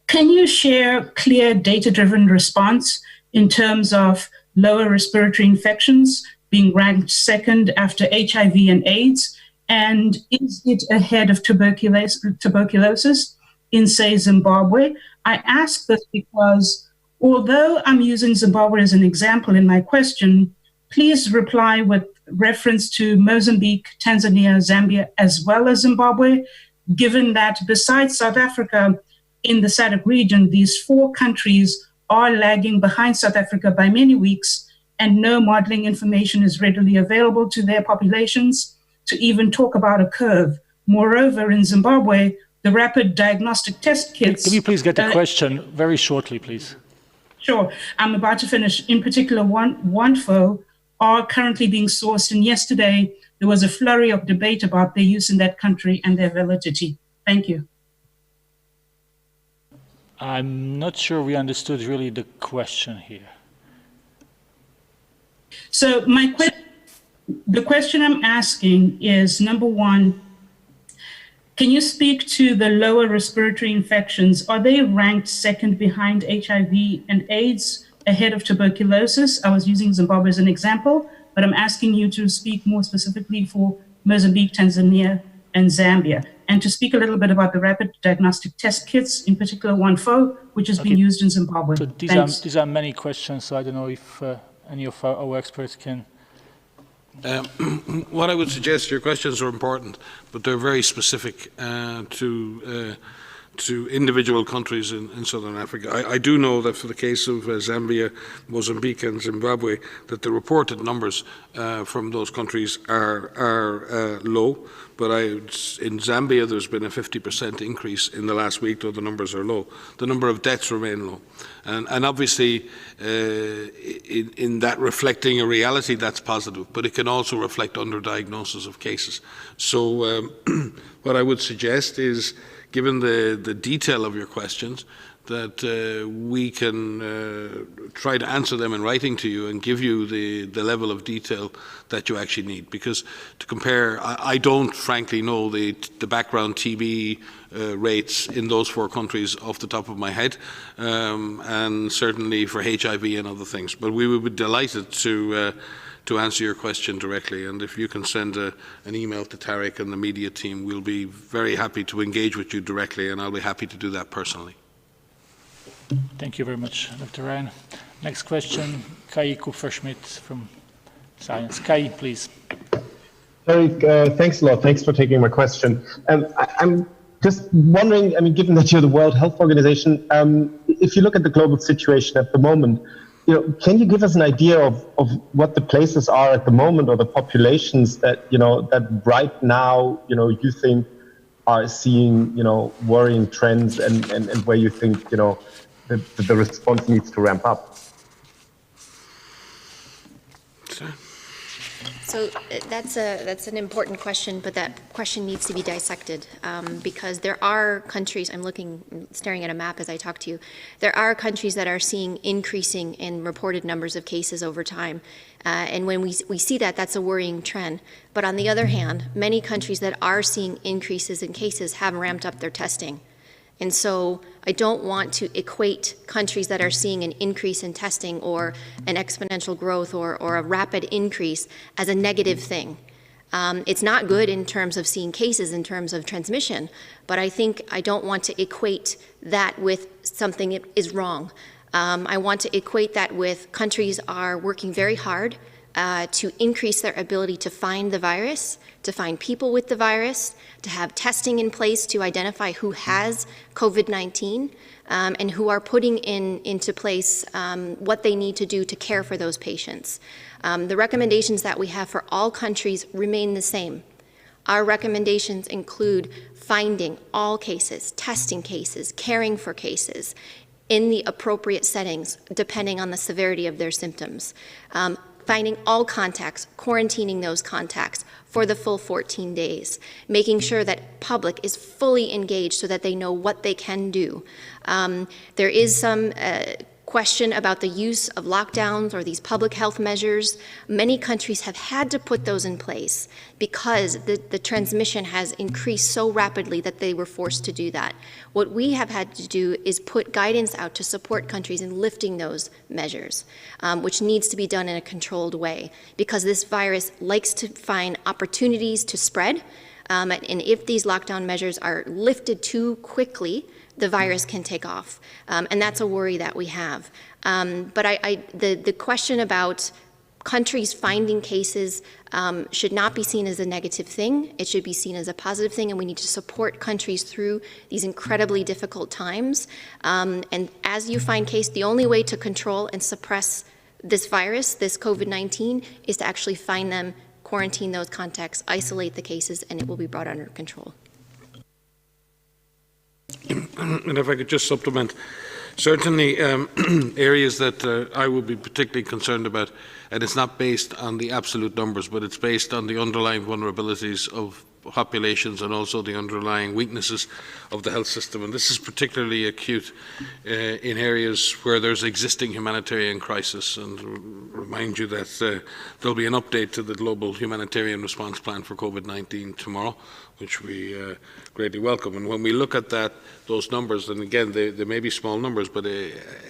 can you share clear data-driven response in terms of lower respiratory infections being ranked second after HIV and AIDS? And is it ahead of tuberculosis in, say, Zimbabwe? I ask this because although I'm using Zimbabwe as an example in my question, please reply with reference to Mozambique, Tanzania, Zambia, as well as Zimbabwe, given that besides South Africa, in the SADC region, these 4 countries are lagging behind South Africa by many weeks, and no modeling information is readily available to their populations to even talk about a curve. Moreover, in Zimbabwe, the rapid diagnostic test kits... Can you please get the question very shortly, please? Sure. I'm about to finish. In particular, OneFo are currently being sourced, and yesterday there was a flurry of debate about their use in that country and their validity. Thank you. I'm not sure we understood really the question here. So the question I'm asking is, number one, can you speak to the lower respiratory infections? Are they ranked second behind HIV and AIDS, ahead of tuberculosis? I was using Zimbabwe as an example, but I'm asking you to speak more specifically for Mozambique, Tanzania, and Zambia, and to speak a little bit about the rapid diagnostic test kits, in particular OneFo, which has been used in Zimbabwe. So these are many questions, so I don't know if any of our experts can. What I would suggest, your questions are important, but they're very specific to to individual countries in Southern Africa. I do know that for the case of Zambia, Mozambique and Zimbabwe, that the reported numbers from those countries are low, but in Zambia there's been a 50% increase in the last week, though the numbers are low. The number of deaths remain low. And obviously in that reflecting a reality, that's positive, but it can also reflect underdiagnosis of cases. So what I would suggest is, given the detail of your questions, that we can try to answer them in writing to you and give you the level of detail that you actually need. Because to compare, I don't frankly know the background TB rates in those 4 countries off the top of my head, and certainly for HIV and other things. But we would be delighted to answer your question directly, and if you can send an email to Tariq and the media team, we'll be very happy to engage with you directly, and I'll be happy to do that personally. Thank you very much, Dr. Ryan. Next question, Kai Kupferschmidt from Science. Kai, please. Tariq, thanks a lot. Thanks for taking my question. I'm just wondering, I mean, given that you're the World Health Organization, if you look at the global situation at the moment, can you give us an idea of what the places are at the moment, or the populations that, that right now, you think are seeing, worrying trends, and where you think, the response needs to ramp up? So that's an important question, but that question needs to be dissected because there are countries, staring at a map as I talk to you, there are countries that are seeing increasing in reported numbers of cases over time. And when we see that, that's a worrying trend. But on the other hand, many countries that are seeing increases in cases have ramped up their testing. And so I don't want to equate countries that are seeing an increase in testing or an exponential growth or a rapid increase as a negative thing. It's not good in terms of seeing cases, in terms of transmission, but I don't want to equate that with something that is wrong. I want to equate that with countries are working very hard to increase their ability to find the virus, to find people with the virus, to have testing in place to identify who has COVID-19, and who are putting into place what they need to do to care for those patients. The recommendations that we have for all countries remain the same. Our recommendations include finding all cases, testing cases, caring for cases in the appropriate settings, depending on the severity of their symptoms. Finding all contacts, quarantining those contacts for the full 14 days, making sure that public is fully engaged so that they know what they can do. There is some question about the use of lockdowns or these public health measures. Many countries have had to put those in place because the transmission has increased so rapidly that they were forced to do that. What we have had to do is put guidance out to support countries in lifting those measures, which needs to be done in a controlled way because this virus likes to find opportunities to spread. And if these lockdown measures are lifted too quickly, the virus can take off. And that's a worry that we have. But the question about countries finding cases should not be seen as a negative thing. It should be seen as a positive thing, and we need to support countries through these incredibly difficult times. And as you find cases, the only way to control and suppress this virus, this COVID-19, is to actually find them, quarantine those contacts, isolate the cases, and it will be brought under control. And if I could just supplement, certainly areas that I would be particularly concerned about, and it's not based on the absolute numbers, but it's based on the underlying vulnerabilities of populations and also the underlying weaknesses of the health system. And this is particularly acute in areas where there's existing humanitarian crisis. And remind you that there'll be an update to the global humanitarian response plan for COVID-19 tomorrow, which we greatly welcome. And when we look at those numbers, and again, they may be small numbers, but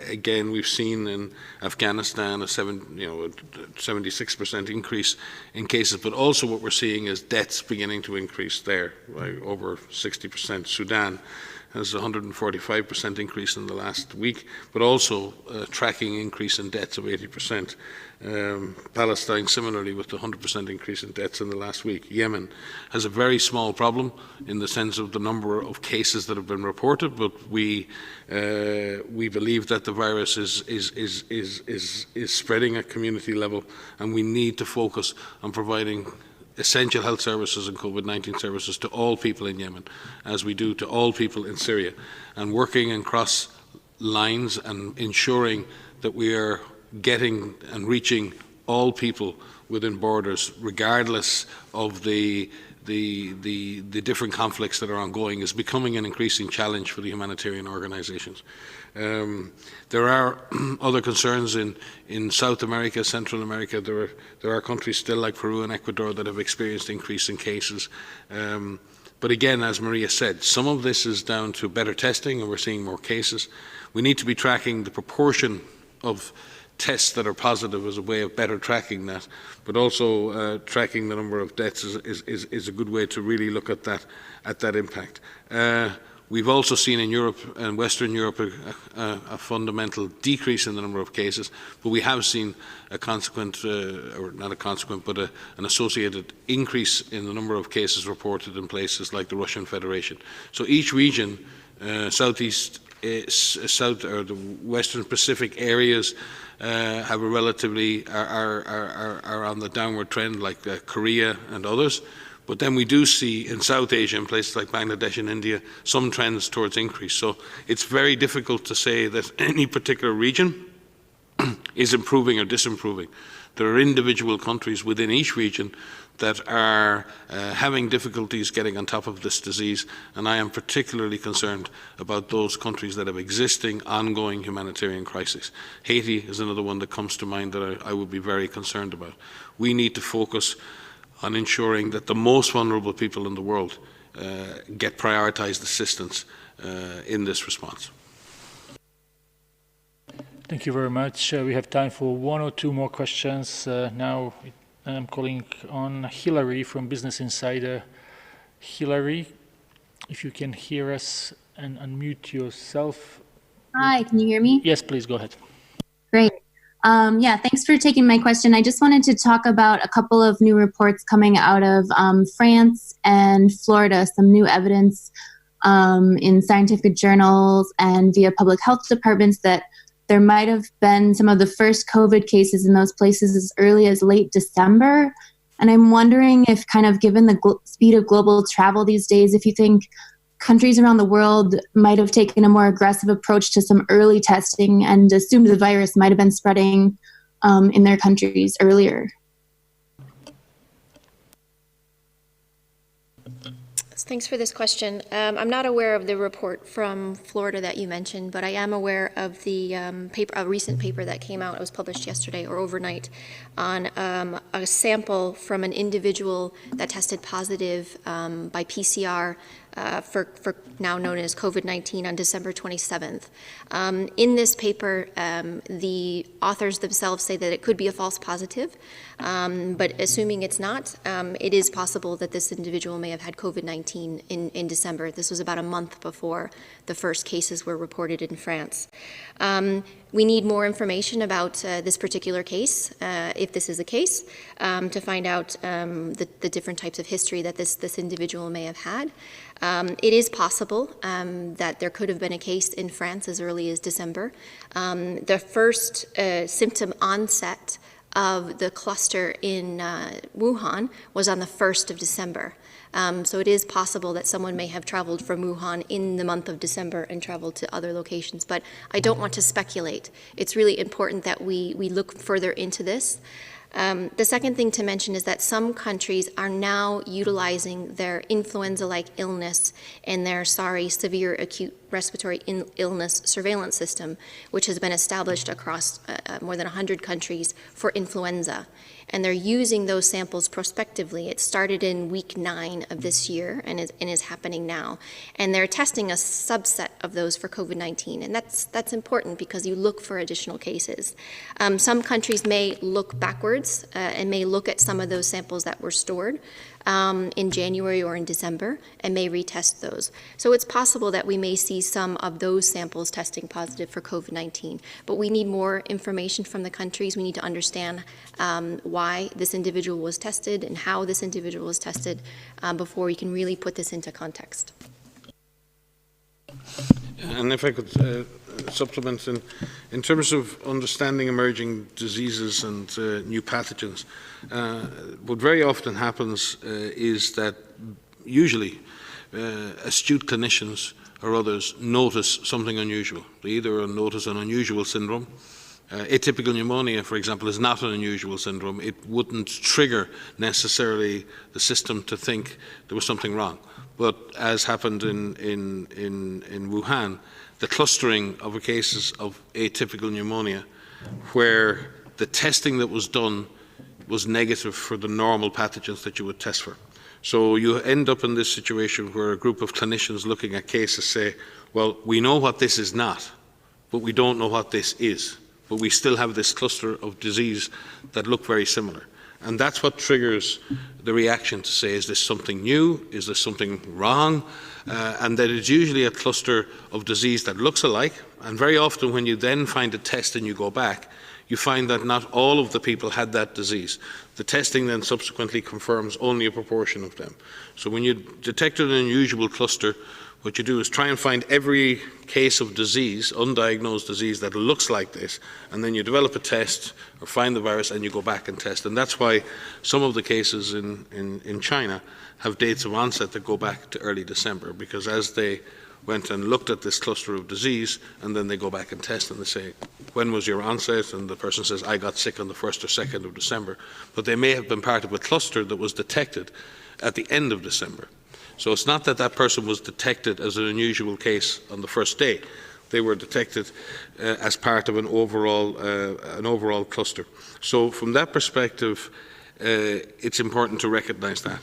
again, we've seen in Afghanistan a 76% increase in cases, but also what we're seeing is deaths beginning to increase there, by over 60%. Sudan, has a 145% increase in the last week, but also tracking increase in deaths of 80%. Palestine similarly with the 100% increase in deaths in the last week. Yemen has a very small problem in the sense of the number of cases that have been reported, but we believe that the virus is spreading at community level, and we need to focus on providing essential health services and COVID-19 services to all people in Yemen, as we do to all people in Syria, and working across lines and ensuring that we are getting and reaching all people within borders, regardless of the different conflicts that are ongoing, is becoming an increasing challenge for the humanitarian organizations. There are other concerns in South America, Central America. There are countries still like Peru and Ecuador that have experienced increase in cases. But again, as Maria said, some of this is down to better testing, and we're seeing more cases. We need to be tracking the proportion of tests that are positive as a way of better tracking that, but also tracking the number of deaths is a good way to really look at that impact. We've also seen in Europe and Western Europe a fundamental decrease in the number of cases, but we have seen a consequent, or not a consequent, but an associated increase in the number of cases reported in places like the Russian Federation. So each region, South or the Western Pacific areas, have a relatively are on the downward trend, like Korea and others. But then we do see in South Asia, in places like Bangladesh and India, some trends towards increase. So it's very difficult to say that any particular region is improving or disimproving. There are individual countries within each region that are having difficulties getting on top of this disease, and I am particularly concerned about those countries that have existing ongoing humanitarian crises. Haiti is another one that comes to mind that I would be very concerned about. We need to focus on ensuring that the most vulnerable people in the world get prioritized assistance in this response. Thank you very much. We have time for one or two more questions. Now I'm calling on Hilary from Business Insider. Hilary, if you can hear us and unmute yourself. Hi, can you hear me? Yes, please go ahead. Great. Yeah, thanks for taking my question. I just wanted to talk about a couple of new reports coming out of France and Florida, some new evidence in scientific journals and via public health departments that there might have been some of the first COVID cases in those places as early as late December. And I'm wondering if, kind of given the speed of global travel these days, if you think countries around the world might have taken a more aggressive approach to some early testing and assumed the virus might have been spreading in their countries earlier. Thanks for this question. I'm not aware of the report from Florida that you mentioned, but I am aware of the a recent paper that came out. It was published yesterday or overnight on a sample from an individual that tested positive by PCR for now known as COVID-19 on December 27th. In this paper, the authors themselves say that it could be a false positive, but assuming it's not, it is possible that this individual may have had COVID-19 in December. This was about a month before the first cases were reported in France. We need more information about this particular case, if this is a case, to find out the different types of history that this individual may have had. It is possible that there could have been a case in France as early as December. The first symptom onset of the cluster in Wuhan was on the 1st of December. So it is possible that someone may have traveled from Wuhan in the month of December and traveled to other locations, but I don't want to speculate. It's really important that we look further into this. The second thing to mention is that some countries are now utilizing their influenza-like illness and their severe acute respiratory illness surveillance system, which has been established across more than 100 countries for influenza. And they're using those samples prospectively. It started in week 9 of this year and is happening now. And they're testing a subset of those for COVID-19. And that's important because you look for additional cases. Some countries may look backwards difference and may look at some of those samples that were stored in January or in December and may retest those. So it's possible that we may see some of those samples testing positive for COVID-19, but we need more information from the countries. We need to understand why this individual was tested and how this individual was tested before we can really put this into context. And if I could supplement, in terms of understanding emerging diseases and new pathogens, what very often happens is that usually astute clinicians or others notice something unusual. They either notice an unusual syndrome. Atypical pneumonia, for example, is not an unusual syndrome. It wouldn't trigger necessarily the system to think there was something wrong. But as happened in Wuhan, the clustering of cases of atypical pneumonia, where the testing that was done was negative for the normal pathogens that you would test for. So you end up in this situation where a group of clinicians looking at cases say, well, we know what this is not, but we don't know what this is. But we still have this cluster of disease that look very similar. And that's what triggers the reaction to say, is this something new? Is there something wrong? And that it's usually a cluster of disease that looks alike. And very often when you then find a test and you go back, you find that not all of the people had that disease. The testing then subsequently confirms only a proportion of them. So when you detect an unusual cluster, what you do is try and find every case of disease, undiagnosed disease, that looks like this, and then you develop a test or find the virus and you go back and test. And that's why some of the cases in China have dates of onset that go back to early December, because as they went and looked at this cluster of disease, and then they go back and test and they say, when was your onset? And the person says, I got sick on the 1st or 2nd of December. But they may have been part of a cluster that was detected at the end of December. So it's not that that person was detected as an unusual case on the first day. They were detected as part of an overall cluster. So from that perspective, it's important to recognize that.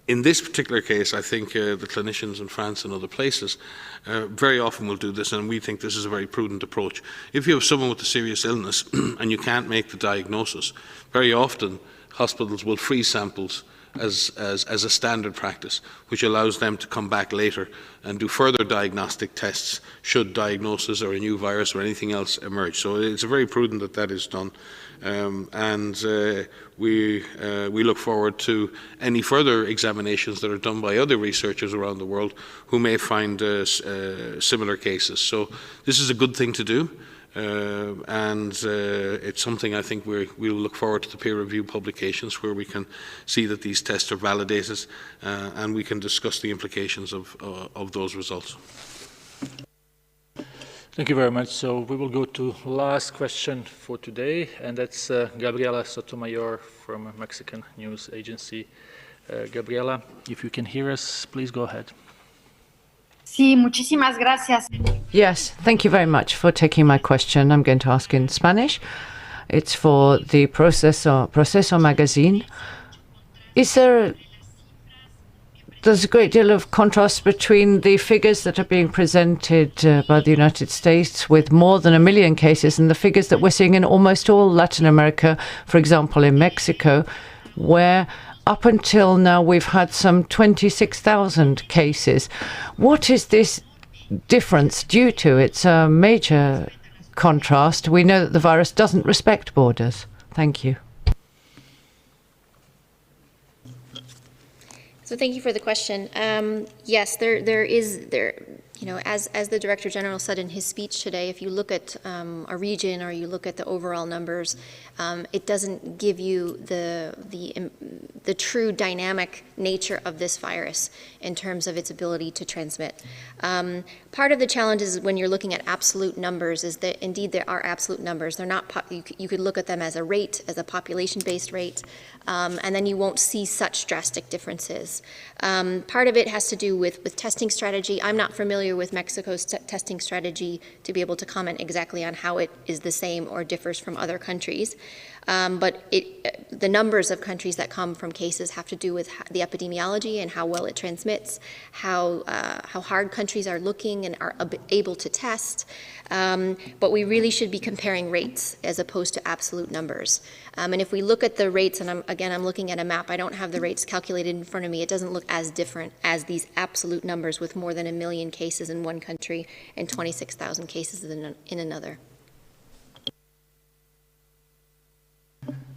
In this particular case, I think the clinicians in France and other places very often will do this, and we think this is a very prudent approach. If you have someone with a serious illness and you can't make the diagnosis, very often hospitals will freeze samples as a standard practice, which allows them to come back later and do further diagnostic tests should diagnosis or a new virus or anything else emerge. So it's very prudent that that is done. We look forward to any further examinations that are done by other researchers around the world who may find similar cases. So this is a good thing to do. It's something I think we'll look forward to the peer review publications where we can see that these tests are validated and we can discuss the implications of those results. Thank you very much. So we will go to last question for today, and that's Gabriela Sotomayor from Mexican news agency. Gabriela, if you can hear us, please go ahead. Sí, muchísimas gracias. Yes, thank you very much for taking my question. I'm going to ask in Spanish. It's for the Proceso magazine. There's a great deal of contrast between the figures that are being presented by the United States with more than 1 million cases and the figures that we're seeing in almost all Latin America, for example, in Mexico, where up until now we've had some 26,000 cases. What is this difference due to? It's a major contrast. We know that the virus doesn't respect borders. Thank you. So thank you for the question. Yes, there is, you know, as the Director General said in his speech today, if you look at a region or you look at the overall numbers, it doesn't give you the true dynamic nature of this virus in terms of its ability to transmit. Part of the challenge is when you're looking at absolute numbers is that indeed there are absolute numbers. They're not, you could look at them as a rate, as a population-based rate, and then you won't see such drastic differences. Part of it has to do with testing strategy. I'm not familiar with Mexico's testing strategy to be able to comment exactly on how it is the same or differs from other countries. But the numbers of countries that come from cases have to do with the epidemiology and how well it transmits, how hard countries are looking and are able to test. But we really should be comparing rates as opposed to absolute numbers. And if we look at the rates, and I'm looking at a map, I don't have the rates calculated in front of me, it doesn't look as different as these absolute numbers with more than 1 million cases in one country and 26,000 cases in another.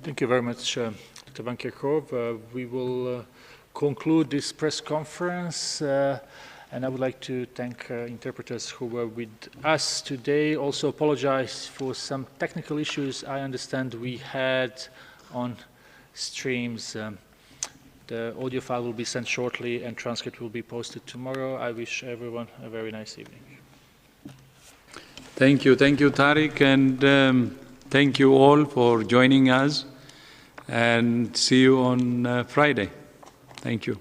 Thank you very much, Dr. Van Kerkhove. We will conclude this press conference, and I would like to thank interpreters who were with us today. Also apologize for some technical issues I understand we had on streams. The audio file will be sent shortly and transcript will be posted tomorrow. I wish everyone a very nice evening. Thank you, Tariq, and thank you all for joining us, and see you on Friday. Thank you.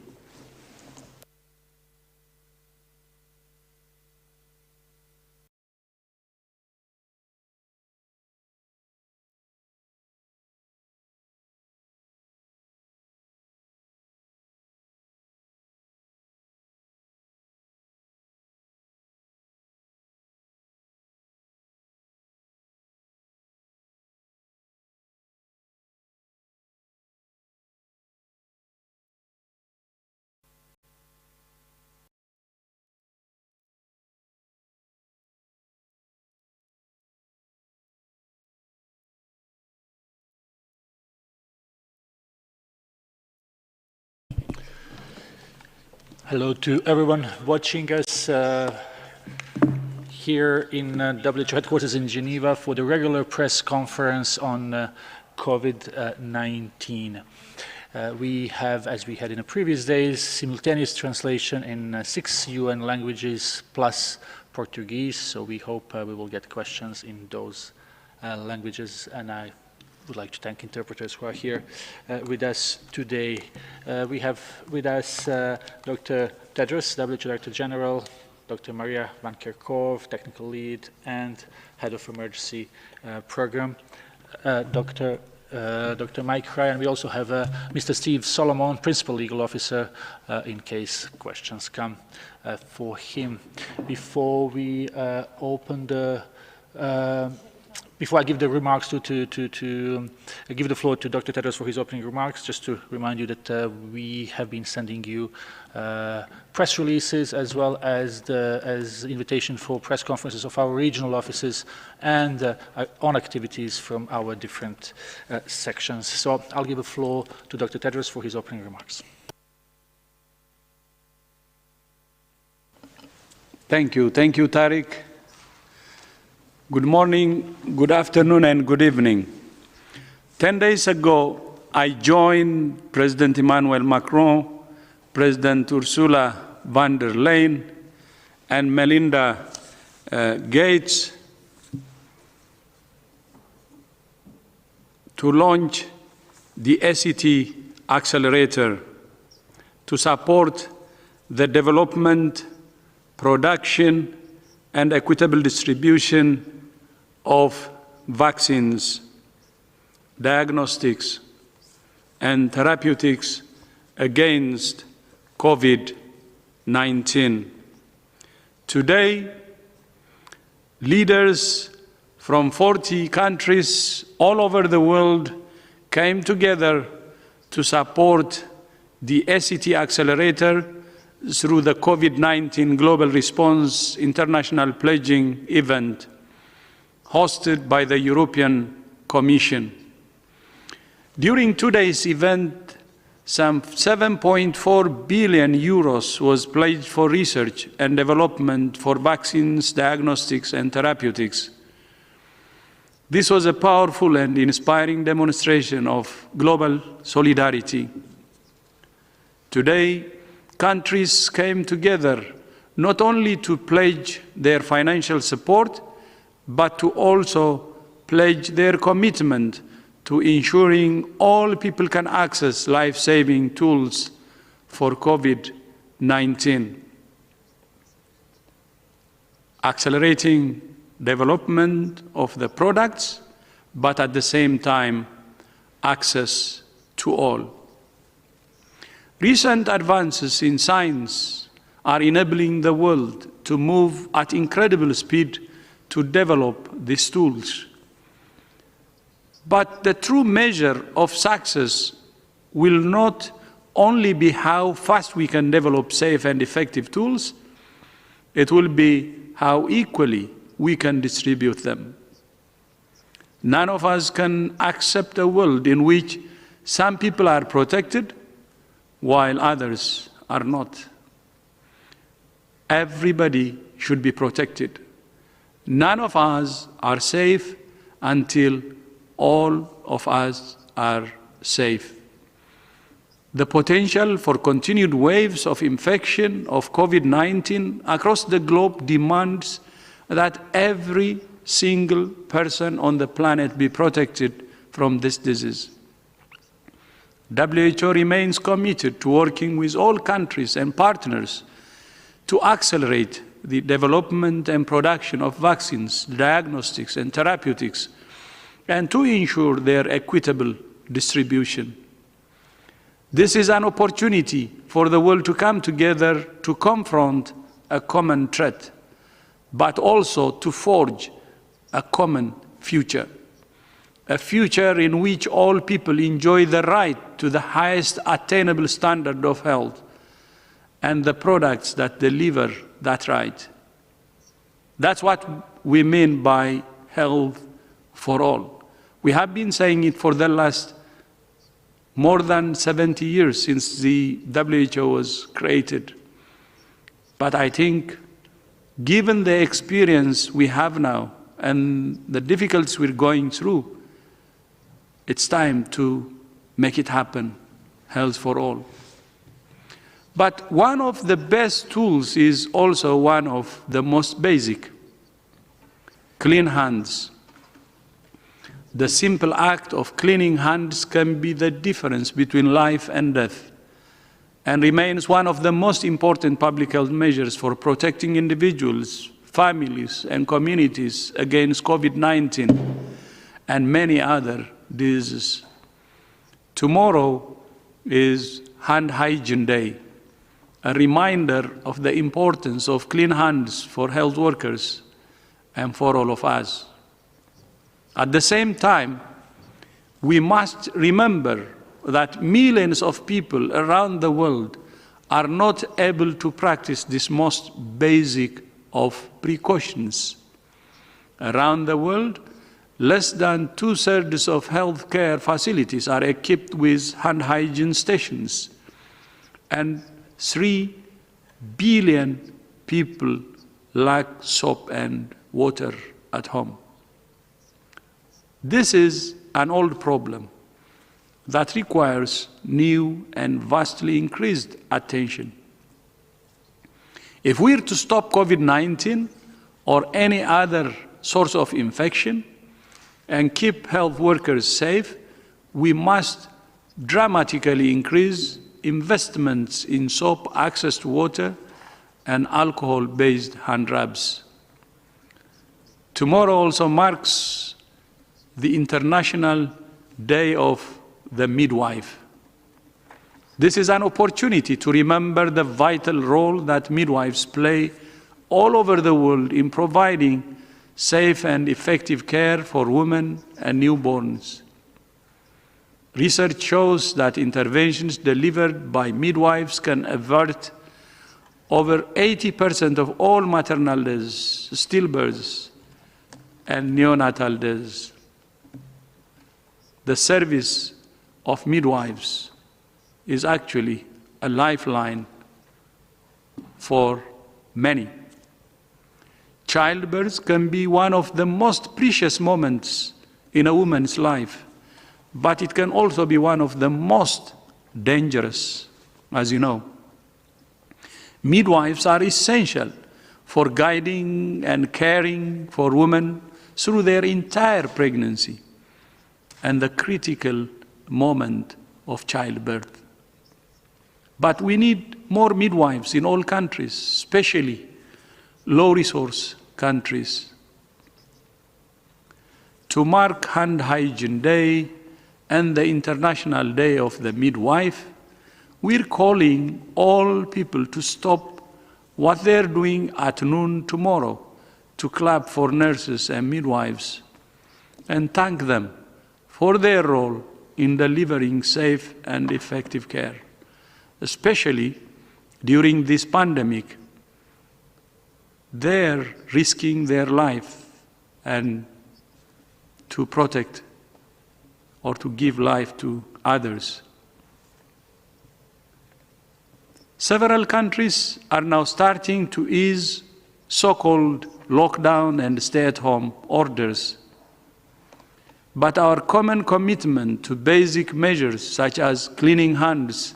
Hello to everyone watching us here in WHO headquarters in Geneva for the regular press conference on COVID-19. We have, as we had in the previous days, simultaneous translation in 6 UN languages plus Portuguese, so we hope we will get questions in those languages, and I would like to thank interpreters who are here with us today. We have with us Dr. Tedros, WHO Director General, Dr. Maria Van Kerkhove, Technical Lead and Head of Emergency Program, Dr. Mike Ryan. We also have Mr. Steve Solomon, Principal Legal Officer, in case questions come for him. Before we open the before I give the remarks give the floor to Dr. Tedros for his opening remarks, just to remind you that we have been sending you press releases as well as invitation for press conferences of our regional offices and on activities from our different sections. So I'll give the floor to Dr. Tedros for his opening remarks. Thank you, Tariq. Good morning, good afternoon, and good evening. 10 days ago, I joined President Emmanuel Macron, President Ursula von der Leyen, and Melinda Gates to launch the SET Accelerator to support the development, production, and equitable distribution of vaccines, diagnostics, and therapeutics against COVID-19. Today, leaders from 40 countries all over the world came together to support the SET Accelerator through the COVID-19 Global Response International Pledging event hosted by the European Commission. During today's event, some 7.4 billion euros was pledged for research and development for vaccines, diagnostics, and therapeutics. This was a powerful and inspiring demonstration of global solidarity. Today, countries came together not only to pledge their financial support, but to also pledge their commitment to ensuring all people can access life-saving tools for COVID-19. Accelerating development of the products, but at the same time access to all. Recent advances in science are enabling the world to move at incredible speed to develop these tools. But the true measure of success will not only be how fast we can develop safe and effective tools, it will be how equally we can distribute them. None of us can accept a world in which some people are protected while others are not. Everybody should be protected. None of us are safe until all of us are safe. The potential for continued waves of infection of COVID-19 across the globe demands that every single person on the planet be protected from this disease. WHO remains committed to working with all countries and partners to accelerate the development and production of vaccines, diagnostics, and therapeutics, and to ensure their equitable distribution. This is an opportunity for the world to come together to confront a common threat, but also to forge a common future. A future in which all people enjoy the right to the highest attainable standard of health and the products that deliver that right. That's what we mean by health for all. We have been saying it for the last more than 70 years since the WHO was created. But I think, given the experience we have now and the difficulties we're going through, it's time to make it happen, health for all. But one of the best tools is also one of the most basic: clean hands. The simple act of cleaning hands can be the difference between life and death, and remains one of the most important public health measures for protecting individuals, families, and communities against COVID-19 and many other diseases. Tomorrow is Hand Hygiene Day, a reminder of the importance of clean hands for health workers and for all of us. At the same time, we must remember that millions of people around the world are not able to practice this most basic of precautions. Around the world, less than 2/3 of healthcare facilities are equipped with hand hygiene stations, and 3 billion people lack soap and water at home. This is an old problem that requires new and vastly increased attention. If we're to stop COVID-19 or any other source of infection and keep health workers safe, we must dramatically increase investments in soap, access to water, and alcohol-based hand rubs. Tomorrow also marks the International Day of the Midwife. This is an opportunity to remember the vital role that midwives play all over the world in providing safe and effective care for women and newborns. Research shows that interventions delivered by midwives can avert over 80% of all maternal deaths, stillbirths, and neonatal deaths. The service of midwives is actually a lifeline for many. Childbirth can be one of the most precious moments in a woman's life, but it can also be one of the most dangerous, as you know. Midwives are essential for guiding and caring for women through their entire pregnancy and the critical moment of childbirth. But we need more midwives in all countries, especially low-resource countries. To mark Hand Hygiene Day and the International Day of the Midwife, we're calling all people to stop what they're doing at noon tomorrow to clap for nurses and midwives and thank them for their role in delivering safe and effective care, especially during this pandemic. They're risking their life and to protect or to give life to others. Several countries are now starting to ease so-called lockdown and stay-at-home orders. But our common commitment to basic measures such as cleaning hands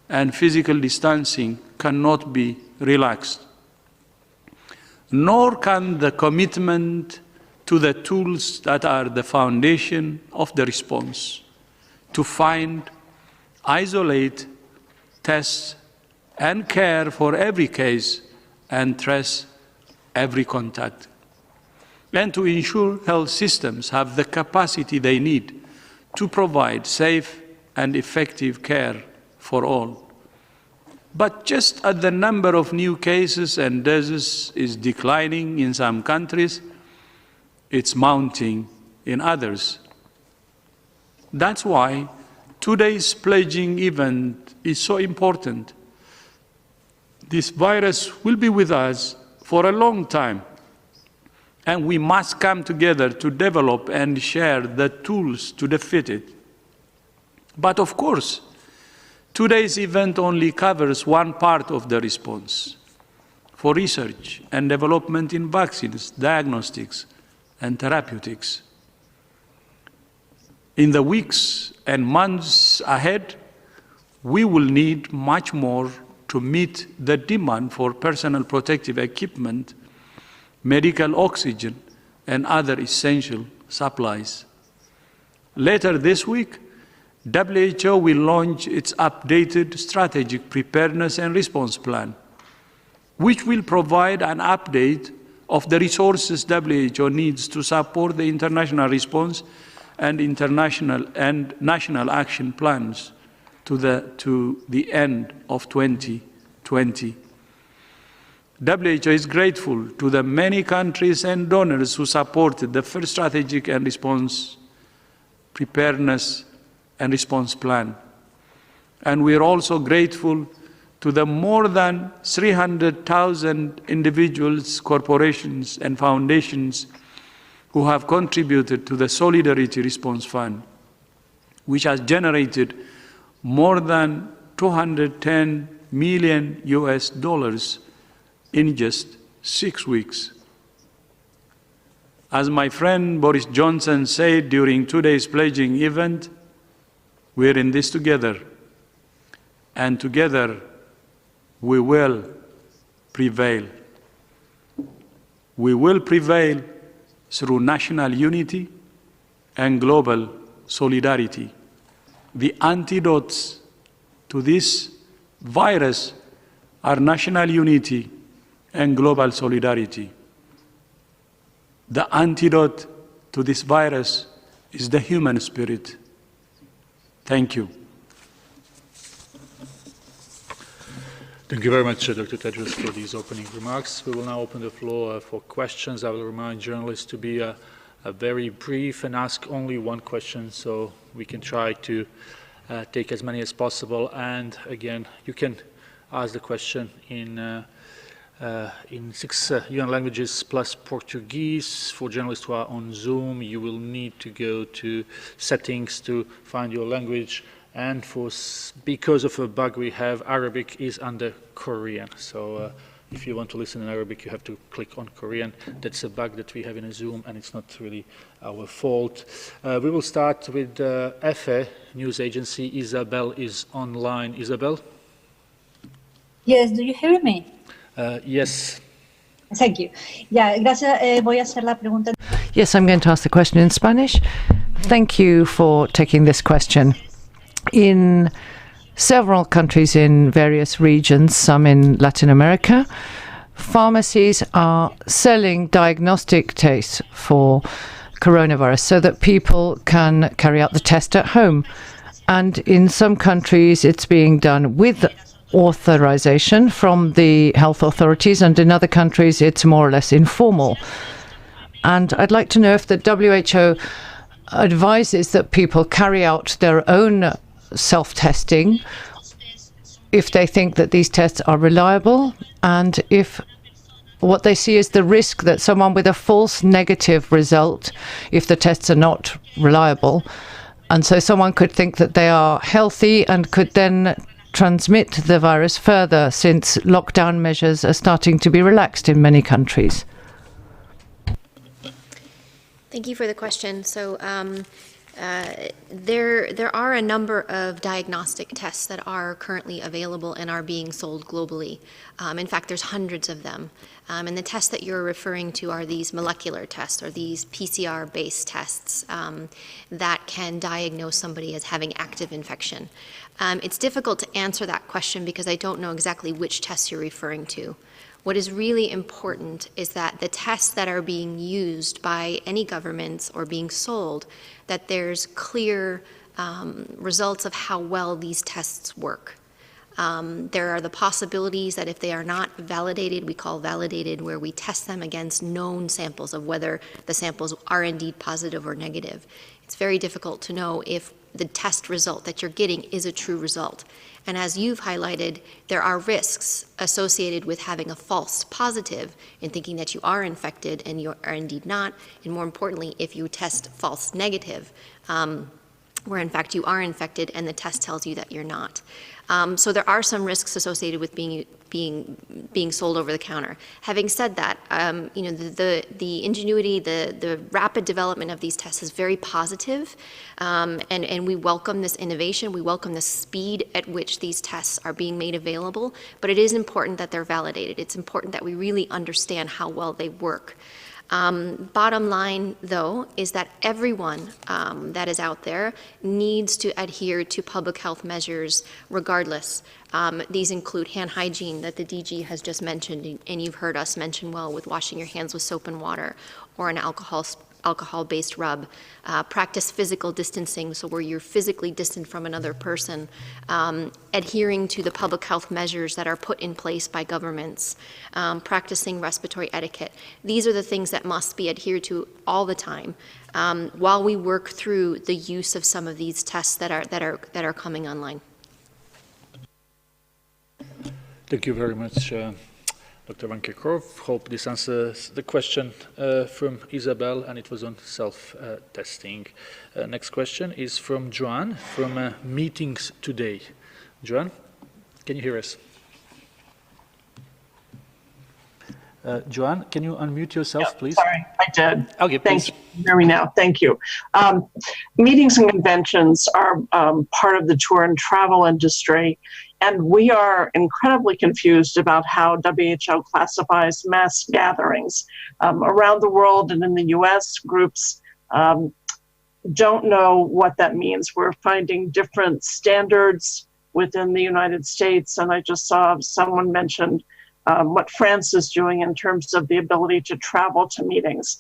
and physical distancing cannot be relaxed. Nor can the commitment to the tools that are the foundation of the response to find, isolate, test, and care for every case and trace every contact, and to ensure health systems have the capacity they need to provide safe and effective care for all. But just as the number of new cases and deaths is declining in some countries, it's mounting in others. That's why today's pledging event is so important. This virus will be with us for a long time, and we must come together to develop and share the tools to defeat it. But of course, today's event only covers one part of the response. For research and development in vaccines, diagnostics, and therapeutics. In the weeks and months ahead, we will need much more to meet the demand for personal protective equipment, medical oxygen, and other essential supplies. Later this week, WHO will launch its updated strategic preparedness and response plan, which will provide an update of the resources WHO needs to support the international response and international and national action plans to the end of 2020. WHO is grateful to the many countries and donors who supported the first strategic and response preparedness and response plan. And we are also grateful to the more than 300,000 individuals, corporations, and foundations who have contributed to the Solidarity Response Fund, which has generated more than $210 million in just 6 weeks. As my friend Boris Johnson said during today's pledging event, we're in this together, and together we will prevail. We will prevail through national unity and global solidarity. The antidotes to this virus are national unity and global solidarity. The antidote to this virus is the human spirit. Thank you. Thank you very much, Dr. Tedros, for these opening remarks. We will now open the floor for questions. I will remind journalists to be very brief and ask only one question, so we can try to take as many as possible. And again, you can ask the question in 6 UN languages plus Portuguese. For journalists who are on Zoom, you will need to go to settings to find your language. And because of a bug we have, Arabic is under Korean. So if you want to listen in Arabic, you have to click on Korean. That's a bug that we have in a Zoom, and it's not really our fault. We will start with EFE news agency. Isabel is online. Isabel? Yes, do you hear me? Yes. Thank you. Yeah, gracias. Voy a hacer la pregunta. Yes, I'm going to ask the question in Spanish. Thank you for taking this question. In several countries in various regions, some in Latin America, pharmacies are selling diagnostic tests for coronavirus so that people can carry out the test at home. And in some countries, it's being done with authorization from the health authorities, and in other countries, it's more or less informal. And I'd like to know if the WHO advises that people carry out their own self-testing if they think that these tests are reliable, and if what they see is the risk that someone with a false negative result, if the tests are not reliable, and so someone could think that they are healthy and could then transmit the virus further, since lockdown measures are starting to be relaxed in many countries. Thank you for the question. So there are a number of diagnostic tests that are currently available and are being sold globally. In fact, there's hundreds of them. And the tests that you're referring to are these molecular tests, or these PCR-based tests that can diagnose somebody as having active infection. It's difficult to answer that question because I don't know exactly which tests you're referring to. What is really important is that the tests that are being used by any governments or being sold, that there's clear results of how well these tests work. There are the possibilities that if they are not validated, we call validated, where we test them against known samples of whether the samples are indeed positive or negative. It's very difficult to know if the test result that you're getting is a true result. And as you've highlighted, there are risks associated with having a false positive and thinking that you are infected and you are indeed not. And more importantly, if you test false negative, where in fact you are infected and the test tells you that you're not. So there are some risks associated with being sold over the counter. Having said that, the ingenuity, the rapid development of these tests is very positive, and we welcome this innovation. We welcome the speed at which these tests are being made available, but it is important that they're validated. It's important that we really understand how well they work. Bottom line, though, is that everyone that is out there needs to adhere to public health measures regardless. These include hand hygiene that the DG has just mentioned, and you've heard us mention well, with washing your hands with soap and water or an alcohol-based rub. Practice physical distancing, so where you're physically distant from another person. Adhering to the public health measures that are put in place by governments. Practicing respiratory etiquette. These are the things that must be adhered to all the time while we work through the use of some of these tests that are coming online. Thank you very much, Dr. Van Kerkhove. Hope this answers the question from Isabel, and it was on self-testing. Next question is from Joan from Meetings Today. Joan, can you hear us? Joan, can you unmute yourself, please? Sorry, I did. Okay, Thank please. you. Hear me now. Thank you. Meetings and conventions are part of the tour and travel industry, and we are incredibly confused about how WHO classifies mass gatherings. Around the world and in the US, groups don't know what that means. We're finding different standards within the United States, and I just saw someone mentioned what France is doing in terms of the ability to travel to meetings.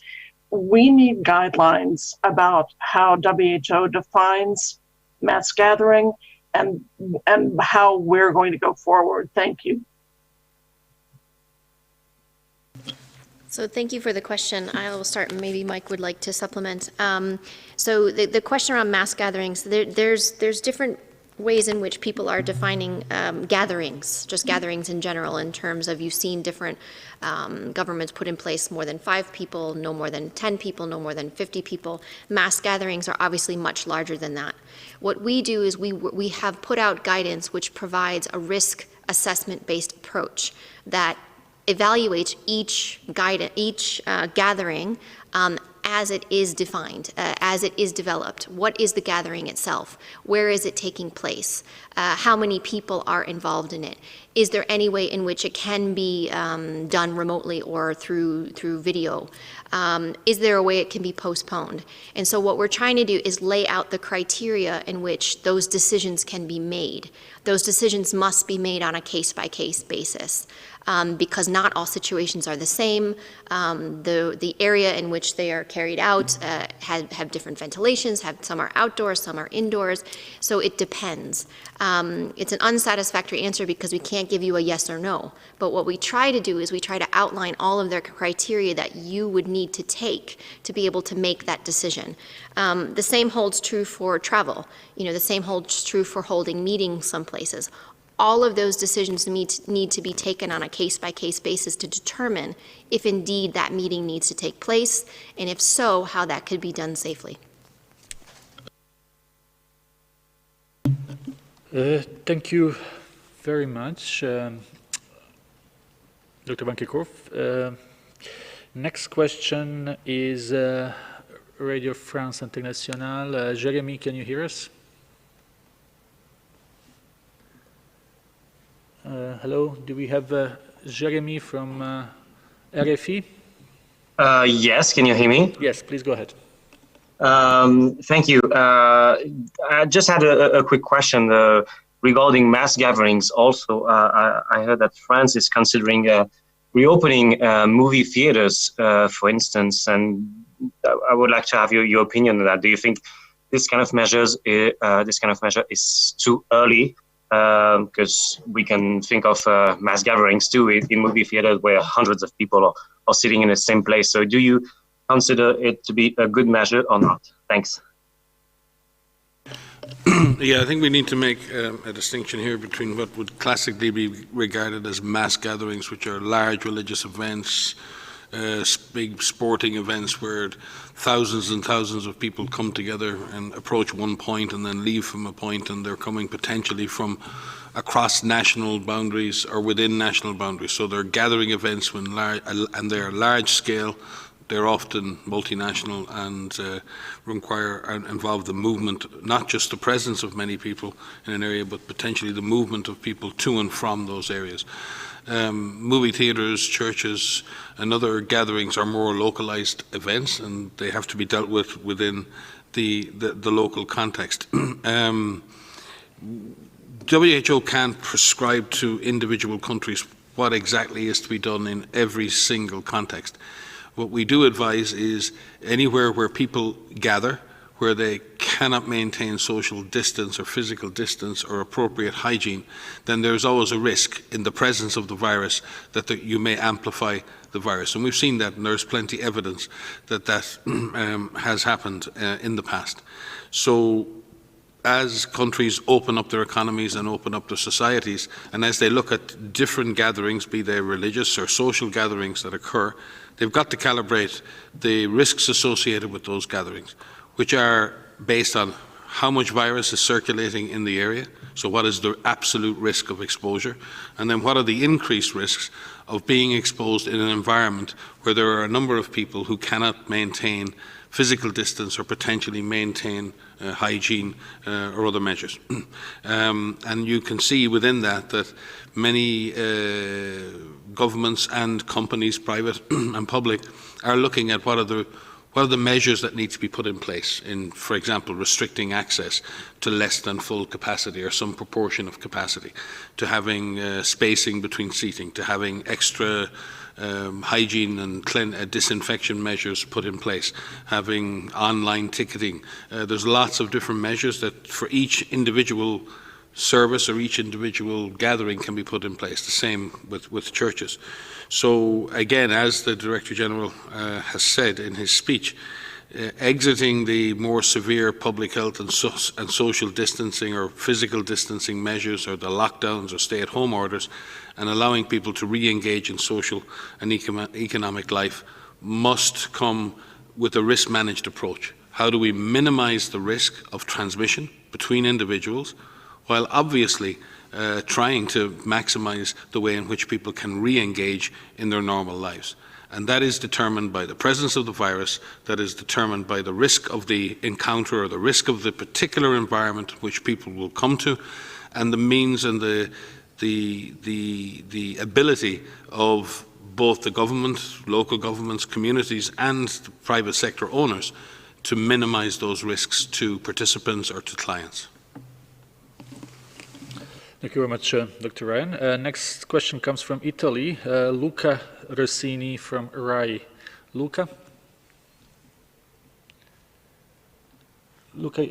We need guidelines about how WHO defines mass gathering and how we're going to go forward. Thank you. So thank you for the question. I will start, and maybe Mike would like to supplement. So the question around mass gatherings, there's different ways in which people are defining gatherings, just gatherings in general, in terms of, you've seen different governments put in place more than 5 people, no more than 10 people, no more than 50 people. Mass gatherings are obviously much larger than that. What we do is we have put out guidance which provides a risk assessment-based approach that evaluates each gathering as it is defined, as it is developed. What is the gathering itself? Where is it taking place? How many people are involved in it? Is there any way in which it can be done remotely or through video? Is there a way it can be postponed? And so what we're trying to do is lay out the criteria in which those decisions can be made. Those decisions must be made on a case-by-case basis. because not all situations are the same. The area in which they are carried out have different ventilations, some are outdoors, some are indoors, so it depends. It's an unsatisfactory answer because we can't give you a yes or no, but what we try to do is we try to outline all of their criteria that you would need to take to be able to make that decision. The same holds true for travel. The same holds true for holding meetings some places. All of those decisions need to be taken on a case-by-case basis to determine if indeed that meeting needs to take place, and if so, how that could be done safely. Thank you very much, Dr. Van Kerkhove. Next question is Radio France Internationale. Jeremy, can you hear us? Hello, do we have Jeremy from RFI? Yes, can you hear me? Yes, please go ahead. Thank you. I just had a quick question regarding mass gatherings. Also, I heard that France is considering reopening movie theaters, for instance, and I would like to have your opinion on that. Do you think this kind of measure is too early? Because we can think of mass gatherings too in movie theaters where hundreds of people are sitting in the same place. So do you consider it to be a good measure or not? Thanks. Yeah, I think we need to make a distinction here between what would classically be regarded as mass gatherings, which are large religious events, big sporting events where thousands and thousands of people come together and approach one point and then leave from a point, and they're coming potentially from across national boundaries or within national boundaries. So they're gathering events and they're large scale. They're often multinational and require and involve the movement, not just the presence of many people in an area, but potentially the movement of people to and from those areas. Movie theaters, churches, and other gatherings are more localized events, and they have to be dealt with within the local context. WHO can't prescribe to individual countries what exactly is to be done in every single context. What we do advise is anywhere where people gather, where they cannot maintain social distance or physical distance or appropriate hygiene, then there's always a risk in the presence of the virus that you may amplify the virus. And we've seen that, and there's plenty of evidence that that has happened in the past. So as countries open up their economies and open up their societies, and as they look at different gatherings, be they religious or social gatherings that occur, they've got to calibrate the risks associated with those gatherings, which are based on how much virus is circulating in the area, so what is the absolute risk of exposure, and then what are the increased risks of being exposed in an environment where there are a number of people who cannot maintain physical distance or potentially maintain hygiene or other measures. And you can see within that many governments and companies, private and public, are looking at what are the measures that need to be put in place in, for example, restricting access to less than full capacity or some proportion of capacity, to having spacing between seating, to having extra hygiene and disinfection measures put in place, having online ticketing. There's lots of different measures that for each individual service or each individual gathering can be put in place, the same with churches. So again, as the Director General has said in his speech, exiting the more severe public health and social distancing or physical distancing measures or the lockdowns or stay-at-home orders and allowing people to re-engage in social and economic life must come with a risk-managed approach. How do we minimize the risk of transmission between individuals while obviously trying to maximize the way in which people can re-engage in their normal lives? And that is determined by the presence of the virus, that is determined by the risk of the encounter or the risk of the particular environment which people will come to, and the means and the ability of both the government, local governments, communities, and the private sector owners to minimize those risks to participants or to clients. Thank you very much, Dr. Ryan. Next question comes from Italy, Luca Rossini from RAI. Luca? Luca?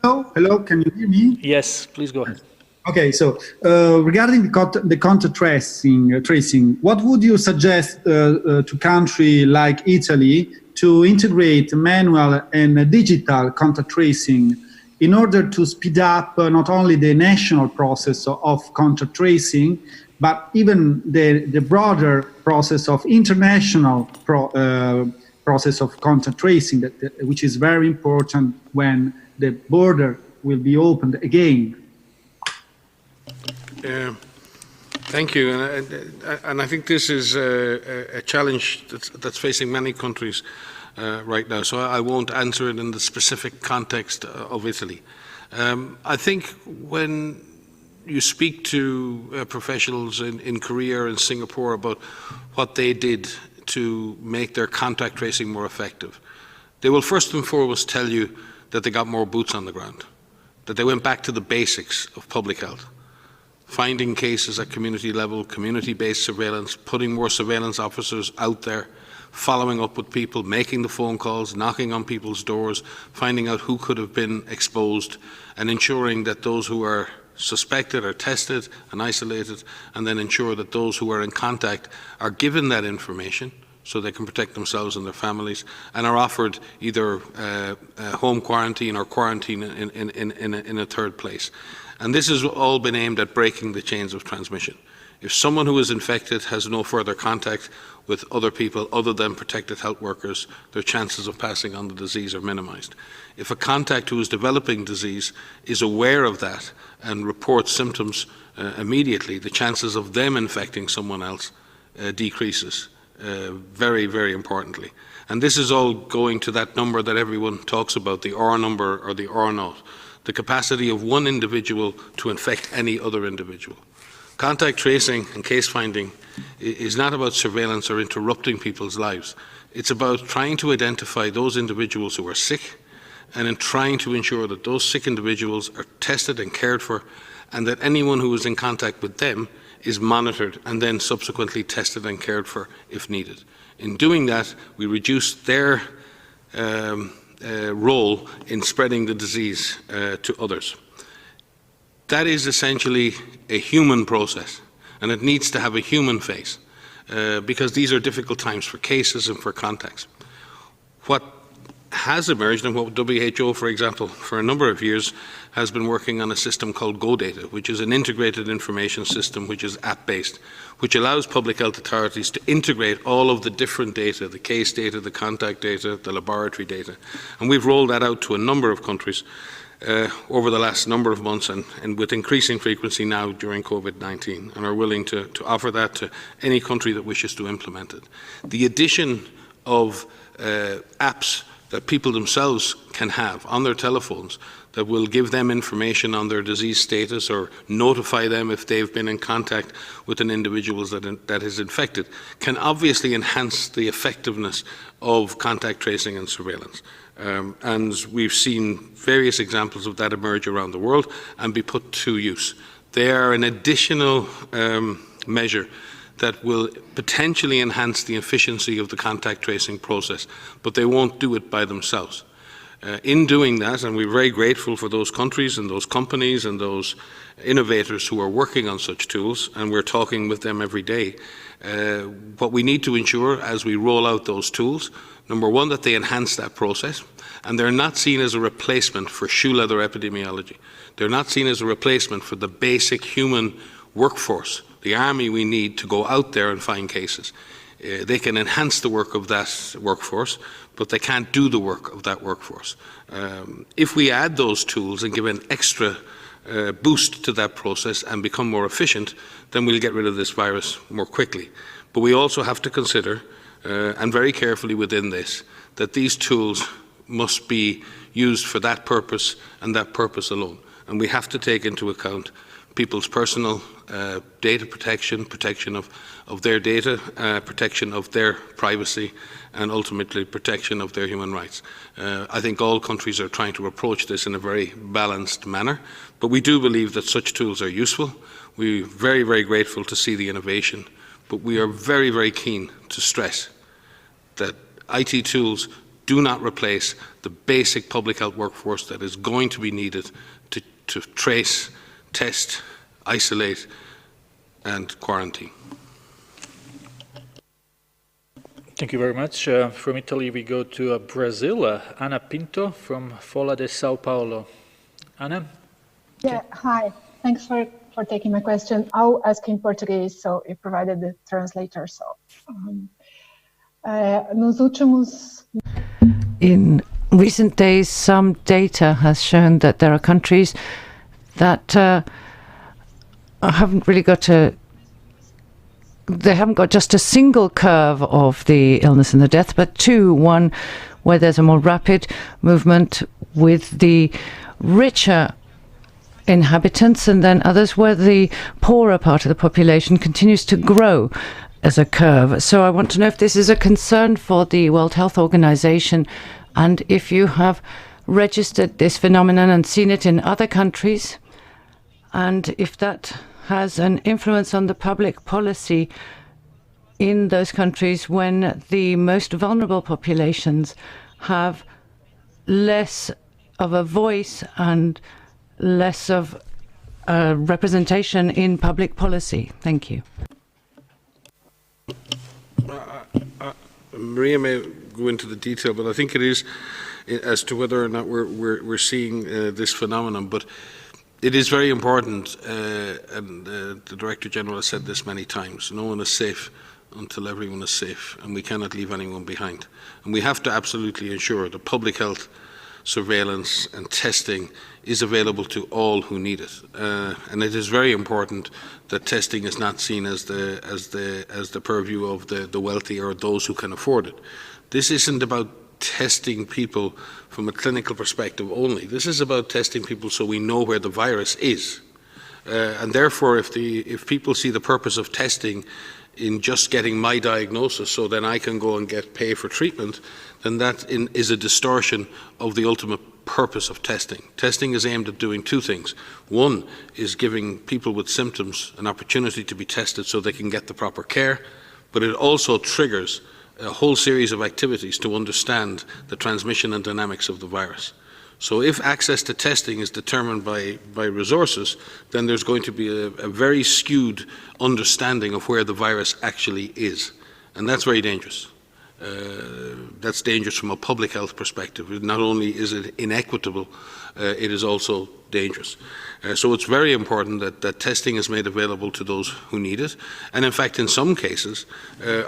Hello, can you hear me? Yes, please go ahead. Okay, so regarding the contact tracing, what would you suggest to country like Italy to integrate manual and digital contact tracing in order to speed up not only the national process of contact tracing, but even the broader process of international process of contact tracing, which is very important when the border will be opened again? Thank you, and I think this is a challenge that's facing many countries right now, so I won't answer it in the specific context of Italy. I think when you speak to professionals in Korea and Singapore about what they did to make their contact tracing more effective, they will first and foremost tell you that they got more boots on the ground, that they went back to the basics of public health. Finding cases at community level, community-based surveillance, putting more surveillance officers out there, following up with people, making the phone calls, knocking on people's doors, finding out who could have been exposed, and ensuring that those who are suspected are tested and isolated, and then ensure that those who are in contact are given that information so they can protect themselves and their families, and are offered either home quarantine or quarantine in a third place. And this has all been aimed at breaking the chains of transmission. If someone who is infected has no further contact with other people other than protected health workers, their chances of passing on the disease are minimized. If a contact who is developing disease is aware of that and reports symptoms immediately, the chances of them infecting someone else decreases very, very importantly. And this is all going to that number that everyone talks about, the R number or the R naught, the capacity of one individual to infect any other individual. Contact tracing and case finding is not about surveillance or interrupting people's lives. It's about trying to identify those individuals who are sick and in trying to ensure that those sick individuals are tested and cared for, and that anyone who is in contact with them is monitored and then subsequently tested and cared for if needed. In doing that, we reduce their role in spreading the disease to others. That is essentially a human process, and it needs to have a human face because these are difficult times for cases and for contacts. What has emerged, and what WHO, for example, for a number of years has been working on a system called GoData, which is an integrated information system which is app-based, which allows public health authorities to integrate all of the different data, the case data, the contact data, the laboratory data. And we've rolled that out to a number of countries over the last number of months and with increasing frequency now during COVID-19, and are willing to offer that to any country that wishes to implement it. The addition of apps that people themselves can have on their telephones that will give them information on their disease status or notify them if they've been in contact with an individual that is infected can obviously enhance the effectiveness of contact tracing and surveillance. And we've seen various examples of that emerge around the world and be put to use. They are an additional measure that will potentially enhance the efficiency of the contact tracing process, but they won't do it by themselves. In doing that, and we're very grateful for those countries and those companies and those innovators who are working on such tools, and we're talking with them every day, what we need to ensure as we roll out those tools, number one, that they enhance that process, and they're not seen as a replacement for shoe leather epidemiology. They're not seen as a replacement for the basic human workforce, the army we need to go out there and find cases. They can enhance the work of that workforce, but they can't do the work of that workforce. If we add those tools and give an extra boost to that process and become more efficient, then we'll get rid of this virus more quickly. But we also have to consider, and very carefully within this, that these tools must be used for that purpose and that purpose alone. And we have to take into account people's personal data protection, protection of their data, protection of their privacy, and ultimately protection of their human rights. I think all countries are trying to approach this in a very balanced manner, but we do believe that such tools are useful. We're very, very grateful to see the innovation, but we are very, very keen to stress that IT tools do not replace the basic public health workforce that is going to be needed to trace, test, isolate, and quarantine. Thank you very much. From Italy, we go to Brazil. Ana Pinto from Folha de Sao Paulo. Ana? Yeah, hi. Thanks for taking my question. I'll ask in Portuguese, so you provided the translator. So, nos últimos... In recent days, some data has shown that there are countries that haven't really got they haven't got just a single curve of the illness and the death, but two. One where there's a more rapid movement with the richer inhabitants, and then others where the poorer part of the population continues to grow as a curve. So I want to know if this is a concern for the World Health Organization, and if you have registered this phenomenon and seen it in other countries, and if that has an influence on the public policy in those countries when the most vulnerable populations have less of a voice and less of a representation in public policy. Thank you. Maria may go into the detail, but I think it is as to whether or not we're seeing this phenomenon. But it is very important, and the Director General has said this many times, no one is safe until everyone is safe, and we cannot leave anyone behind. And we have to absolutely ensure that public health surveillance and testing is available to all who need it. And it is very important that testing is not seen as the purview of the wealthy or those who can afford it. This isn't about testing people from a clinical perspective only. This is about testing people so we know where the virus is. And therefore, if people see the purpose of testing in just getting my diagnosis so then I can go and pay for treatment, then that is a distortion of the ultimate purpose of testing. Testing is aimed at doing two things. One is giving people with symptoms an opportunity to be tested so they can get the proper care, but it also triggers a whole series of activities to understand the transmission and dynamics of the virus. So if access to testing is determined by resources, then there's going to be a very skewed understanding of where the virus actually is. And that's very dangerous. That's dangerous from a public health perspective. Not only is it inequitable, it is also dangerous. So it's very important that testing is made available to those who need it. And in fact, in some cases,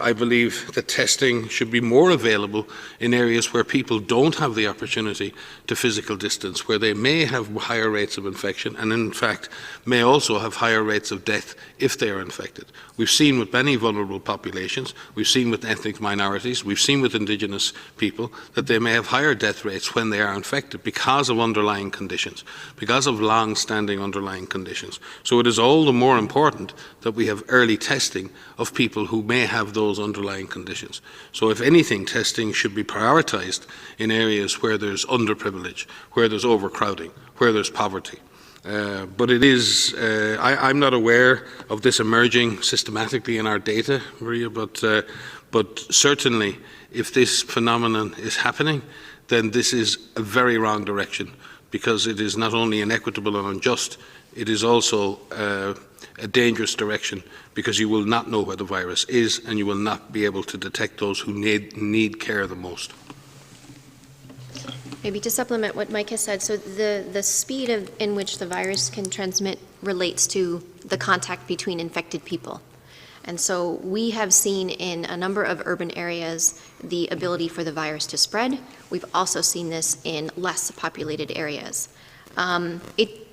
I believe that testing should be more available in areas where people don't have the opportunity to physical distance, where they may have higher rates of infection and in fact may also have higher rates of death if they are infected. We've seen with many vulnerable populations, we've seen with ethnic minorities, we've seen with indigenous people that they may have higher death rates when they are infected because of underlying conditions, because of long-standing underlying conditions. So it is all the more important that we have early testing of people who may have those underlying conditions. So if anything, testing should be prioritized in areas where there's underprivilege, where there's overcrowding, where there's poverty. But it is, I'm not aware of this emerging systematically in our data, Maria, but certainly if this phenomenon is happening, then this is a very wrong direction, because it is not only inequitable and unjust, it is also a dangerous direction, because you will not know where the virus is and you will not be able to detect those who need care the most. Maybe to supplement what Mike has said, so the speed in which the virus can transmit relates to the contact between infected people. And so we have seen in a number of urban areas the ability for the virus to spread. We've also seen this in less populated areas.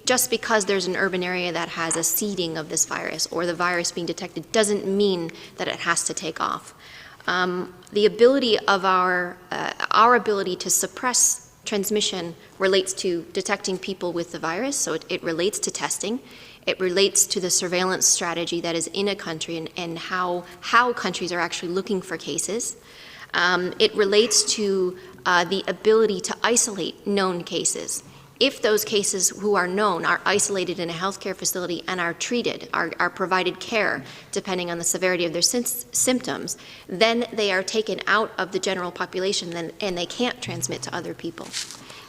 Just because there's an urban area that has a seeding of this virus or the virus being detected doesn't mean that it has to take off. The ability of our ability to suppress transmission relates to detecting people with the virus, so it relates to testing. It relates to the surveillance strategy that is in a country and how countries are actually looking for cases. It relates to the ability to isolate known cases. If those cases who are known are isolated in a healthcare facility and are treated, are provided care, depending on the severity of their symptoms, then they are taken out of the general population and they can't transmit to other people.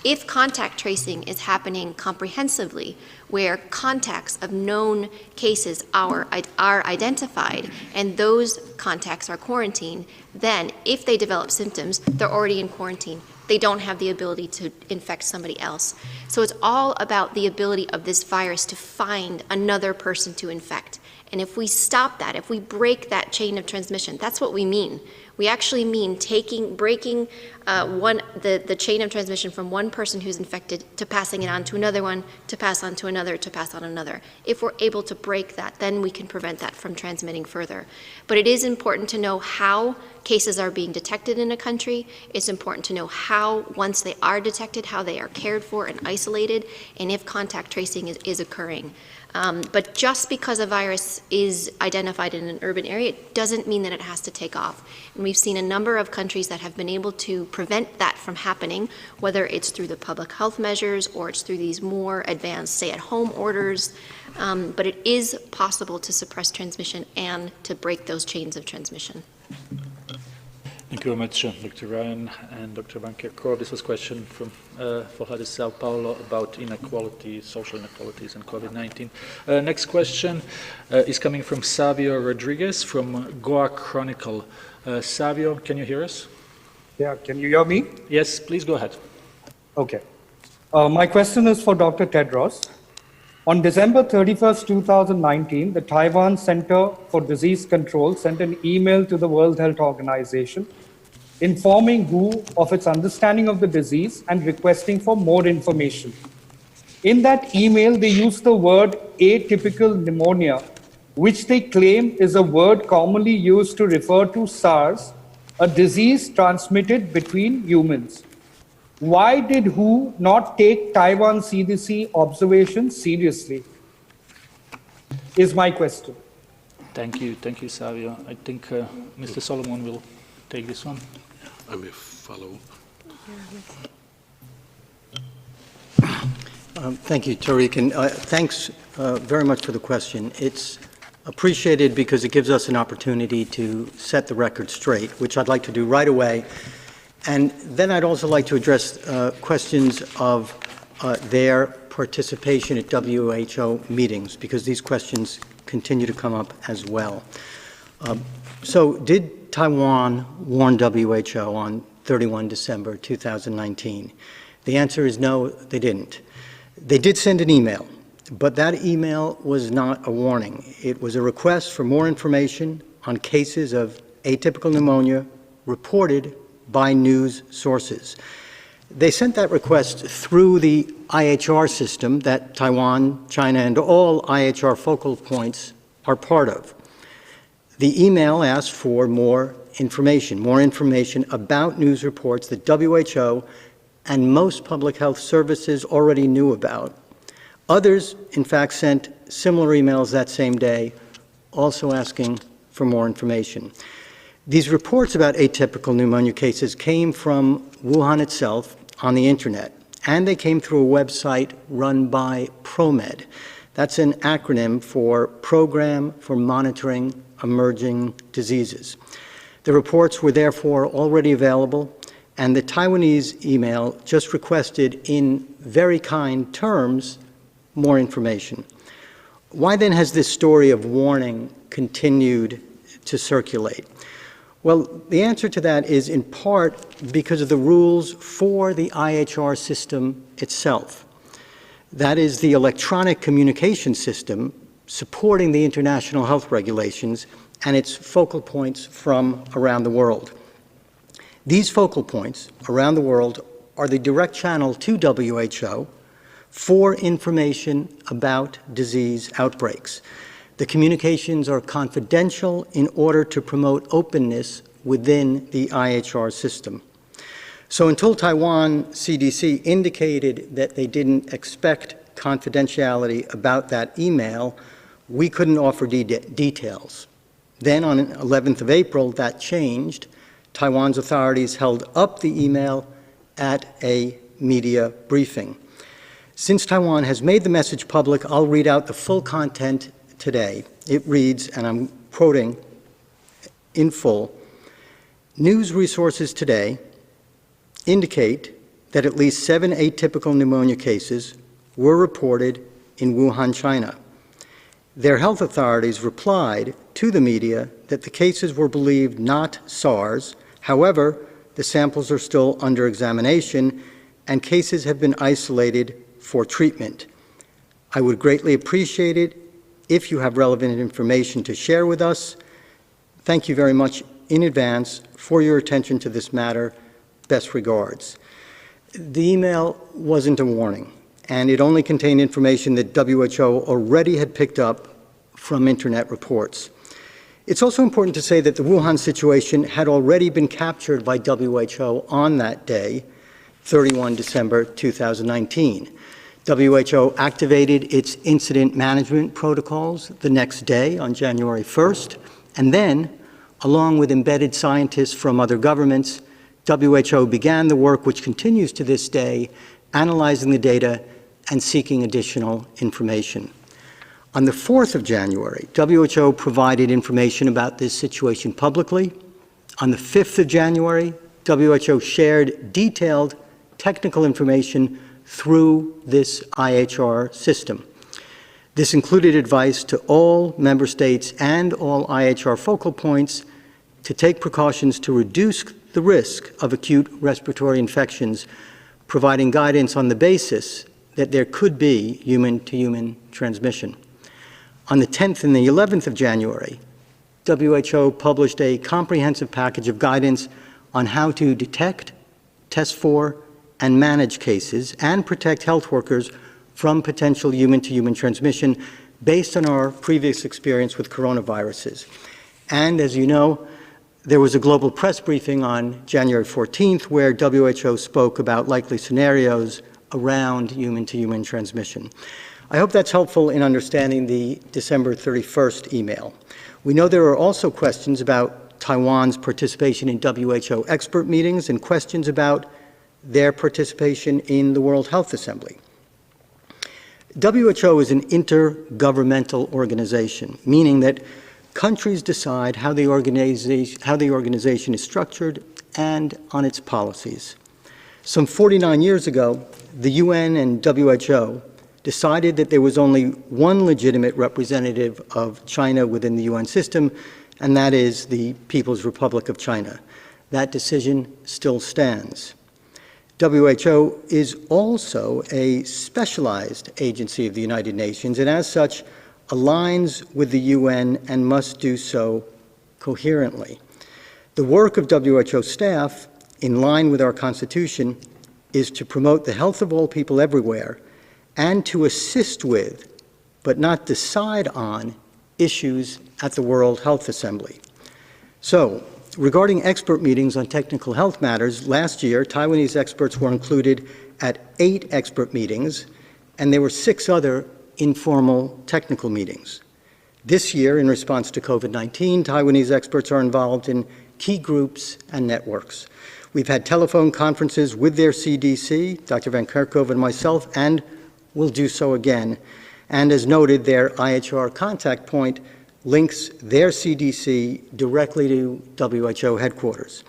If contact tracing is happening comprehensively, where contacts of known cases are identified and those contacts are quarantined, then if they develop symptoms, they're already in quarantine. They don't have the ability to infect somebody else. So it's all about the ability of this virus to find another person to infect. And if we stop that, if we break that chain of transmission, that's what we mean. We actually mean breaking the chain of transmission from one person who's infected to passing it on to another one, to pass on to another, to pass on another. If we're able to break that, then we can prevent that from transmitting further. But it is important to know how cases are being detected in a country. It's important to know how, once they are detected, how they are cared for and isolated, and if contact tracing is occurring. But just because a virus is identified in an urban area, it doesn't mean that it has to take off. And we've seen a number of countries that have been able to prevent that from happening, whether it's through the public health measures or it's through these more advanced stay-at-home orders. But it is possible to suppress transmission and to break those chains of transmission. Thank you very much, Dr. Ryan and Dr. Van Kerkhove. This was a question from Folha de Sao Paulo about inequality, social inequalities and COVID-19. Next question is coming from Savio Rodriguez from Goa Chronicle. Savio, can you hear us? Yeah, can you hear me? Yes, please go ahead. Okay. My question is for Dr. Tedros. On December 31st, 2019, the Taiwan Center for Disease Control sent an email to the World Health Organization informing WHO of its understanding of the disease and requesting for more information. In that email, they used the word atypical pneumonia, which they claim is a word commonly used to refer to SARS, a disease transmitted between humans. Why did WHO not take Taiwan CDC observations seriously? Is my question. Thank you, Savio. I think Mr. Solomon will take this one. I may follow. Thank you, Tariq, and thanks very much for the question. It's appreciated because it gives us an opportunity to set the record straight, which I'd like to do right away. And then I'd also like to address questions of their participation at WHO meetings, because these questions continue to come up as well. So did Taiwan warn WHO on 31 December 2019? The answer is no, they didn't. They did send an email, but that email was not a warning. It was a request for more information on cases of atypical pneumonia reported by news sources. They sent that request through the IHR system that Taiwan, China, and all IHR focal points are part of. The email asked for more information about news reports that WHO and most public health services already knew about. Others, in fact, sent similar emails that same day, also asking for more information. These reports about atypical pneumonia cases came from Wuhan itself on the internet, and they came through a website run by ProMed. That's an acronym for Program for Monitoring Emerging Diseases. The reports were therefore already available, and the Taiwanese email just requested in very kind terms more information. Why then has this story of warning continued to circulate? Well, the answer to that is in part because of the rules for the IHR system itself. That is the electronic communication system supporting the international health regulations and its focal points from around the world. These focal points around the world are the direct channel to WHO for information about disease outbreaks. The communications are confidential in order to promote openness within the IHR system. So until Taiwan CDC indicated that they didn't expect confidentiality about that email, we couldn't offer details. Then on 11th of April, that changed. Taiwan's authorities held up the email at a media briefing. Since Taiwan has made the message public, I'll read out the full content today. It reads, and I'm quoting in full, "News resources today indicate that at least 7 atypical pneumonia cases were reported in Wuhan, China. Their health authorities replied to the media that the cases were believed not SARS. However, the samples are still under examination and cases have been isolated for treatment. I would greatly appreciate it if you have relevant information to share with us. Thank you very much in advance for your attention to this matter. Best regards." The email wasn't a warning, and it only contained information that WHO already had picked up from internet reports. It's also important to say that the Wuhan situation had already been captured by WHO on that day, 31 December 2019. WHO activated its incident management protocols the next day on January 1st, and then, along with embedded scientists from other governments, WHO began the work which continues to this day, analyzing the data and seeking additional information. On the 4th of January, WHO provided information about this situation publicly. On the 5th of January, WHO shared detailed technical information through this IHR system. This included advice to all member states and all IHR focal points to take precautions to reduce the risk of acute respiratory infections, providing guidance on the basis that there could be human-to-human transmission. On the 10th and the 11th of January, WHO published a comprehensive package of guidance on how to detect, test for, and manage cases and protect health workers from potential human-to-human transmission based on our previous experience with coronaviruses. And as you know, there was a global press briefing on January 14th where WHO spoke about likely scenarios around human-to-human transmission. I hope that's helpful in understanding the December 31st email. We know there are also questions about Taiwan's participation in WHO expert meetings and questions about their participation in the World Health Assembly. WHO is an intergovernmental organization, meaning that countries decide how the organization is structured and on its policies. Some 49 years ago, the UN and WHO decided that there was only one legitimate representative of China within the UN system, and that is the People's Republic of China. That decision still stands. WHO is also a specialized agency of the United Nations, and as such, aligns with the UN and must do so coherently. The work of WHO staff, in line with our Constitution, is to promote the health of all people everywhere and to assist with, but not decide on, issues at the World Health Assembly. So, regarding expert meetings on technical health matters, last year, Taiwanese experts were included at 8 expert meetings, and there were 6 other informal technical meetings. This year, in response to COVID-19, Taiwanese experts are involved in key groups and networks. We've had telephone conferences with their CDC, Dr. Van Kerkhove and myself, and will do so again. And as noted, their IHR contact point links their CDC directly to WHO headquarters.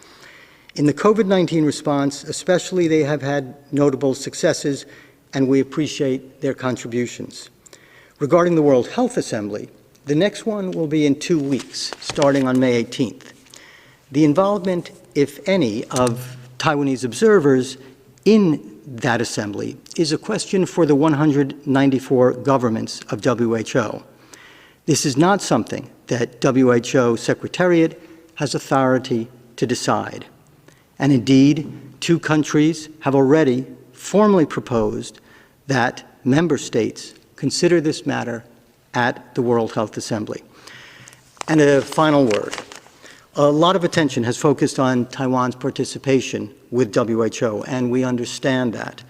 In the COVID-19 response, especially, they have had notable successes, and we appreciate their contributions. Regarding the World Health Assembly, the next one will be in 2 weeks, starting on May 18th. The involvement, if any, of Taiwanese observers in that assembly is a question for the 194 governments of WHO. This is not something that WHO Secretariat has authority to decide. And indeed, 2 countries have already formally proposed that member states consider this matter at the World Health Assembly. And a final word. A lot of attention has focused on Taiwan's participation with WHO, and we understand that.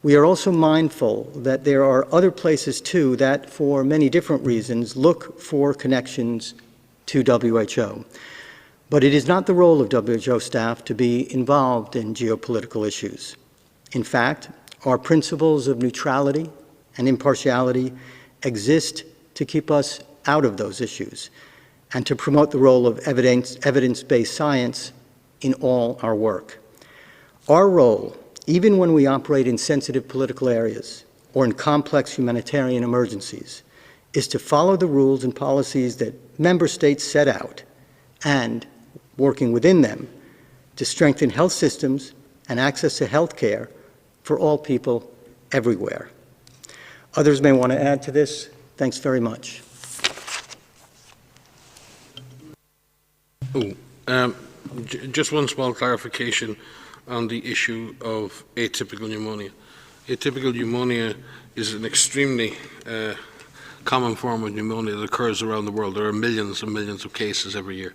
We are also mindful that there are other places too that, for many different reasons, look for connections to WHO. But it is not the role of WHO staff to be involved in geopolitical issues. In fact, our principles of neutrality and impartiality exist to keep us out of those issues and to promote the role of evidence-based science in all our work. Our role, even when we operate in sensitive political areas or in complex humanitarian emergencies, is to follow the rules and policies that member states set out and, working within them, to strengthen health systems and access to health care for all people everywhere. Others may want to add to this. Thanks very much. Just one small clarification on the issue of atypical pneumonia. Atypical pneumonia is an extremely common form of pneumonia that occurs around the world. There are millions and millions of cases every year.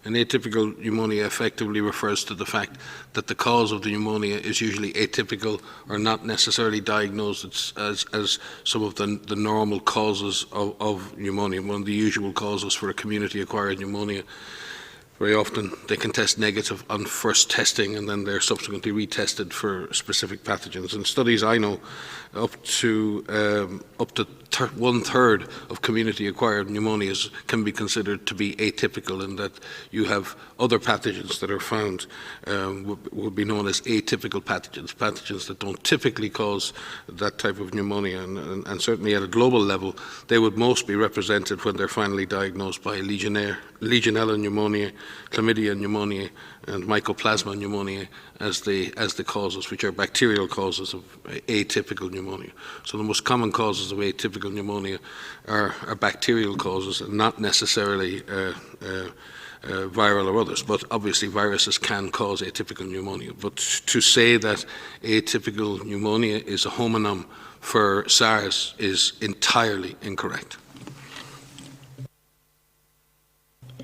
And atypical pneumonia effectively refers to the fact that the cause of the pneumonia is usually atypical or not necessarily diagnosed as some of the normal causes of pneumonia, one of the usual causes for a community-acquired pneumonia. Very often they can test negative on first testing and then they're subsequently retested for specific pathogens. And studies I know, up to 1/3 of community-acquired pneumonias can be considered to be atypical, in that you have other pathogens that are found would be known as atypical pathogens, pathogens that don't typically cause that type of pneumonia. And certainly at a global level, they would most be represented when they're finally diagnosed by Legionella pneumonia, Chlamydia pneumoniae, and Mycoplasma pneumoniae as the causes, which are bacterial causes of atypical pneumonia. So the most common causes of atypical pneumonia are bacterial causes and not necessarily viral or others, but obviously viruses can cause atypical pneumonia. But to say that atypical pneumonia is a homonym for SARS is entirely incorrect.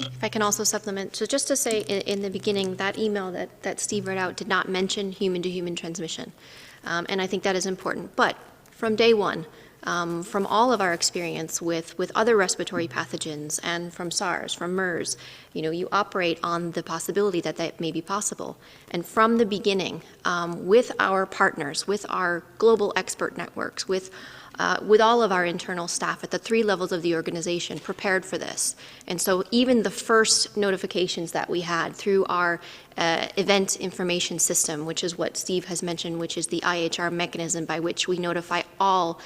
If I can also supplement, so just to say in the beginning, that email that Steve read out did not mention human-to-human transmission. And I think that is important. But from day one, from all of our experience with other respiratory pathogens and from SARS, from MERS, you operate on the possibility that may be possible. And from the beginning, with our partners, with our global expert networks, with all of our internal staff at the 3 levels of the organization prepared for this. And so even the first notifications that we had through our event information system, which is what Steve has mentioned, which is the IHR mechanism by which we notify all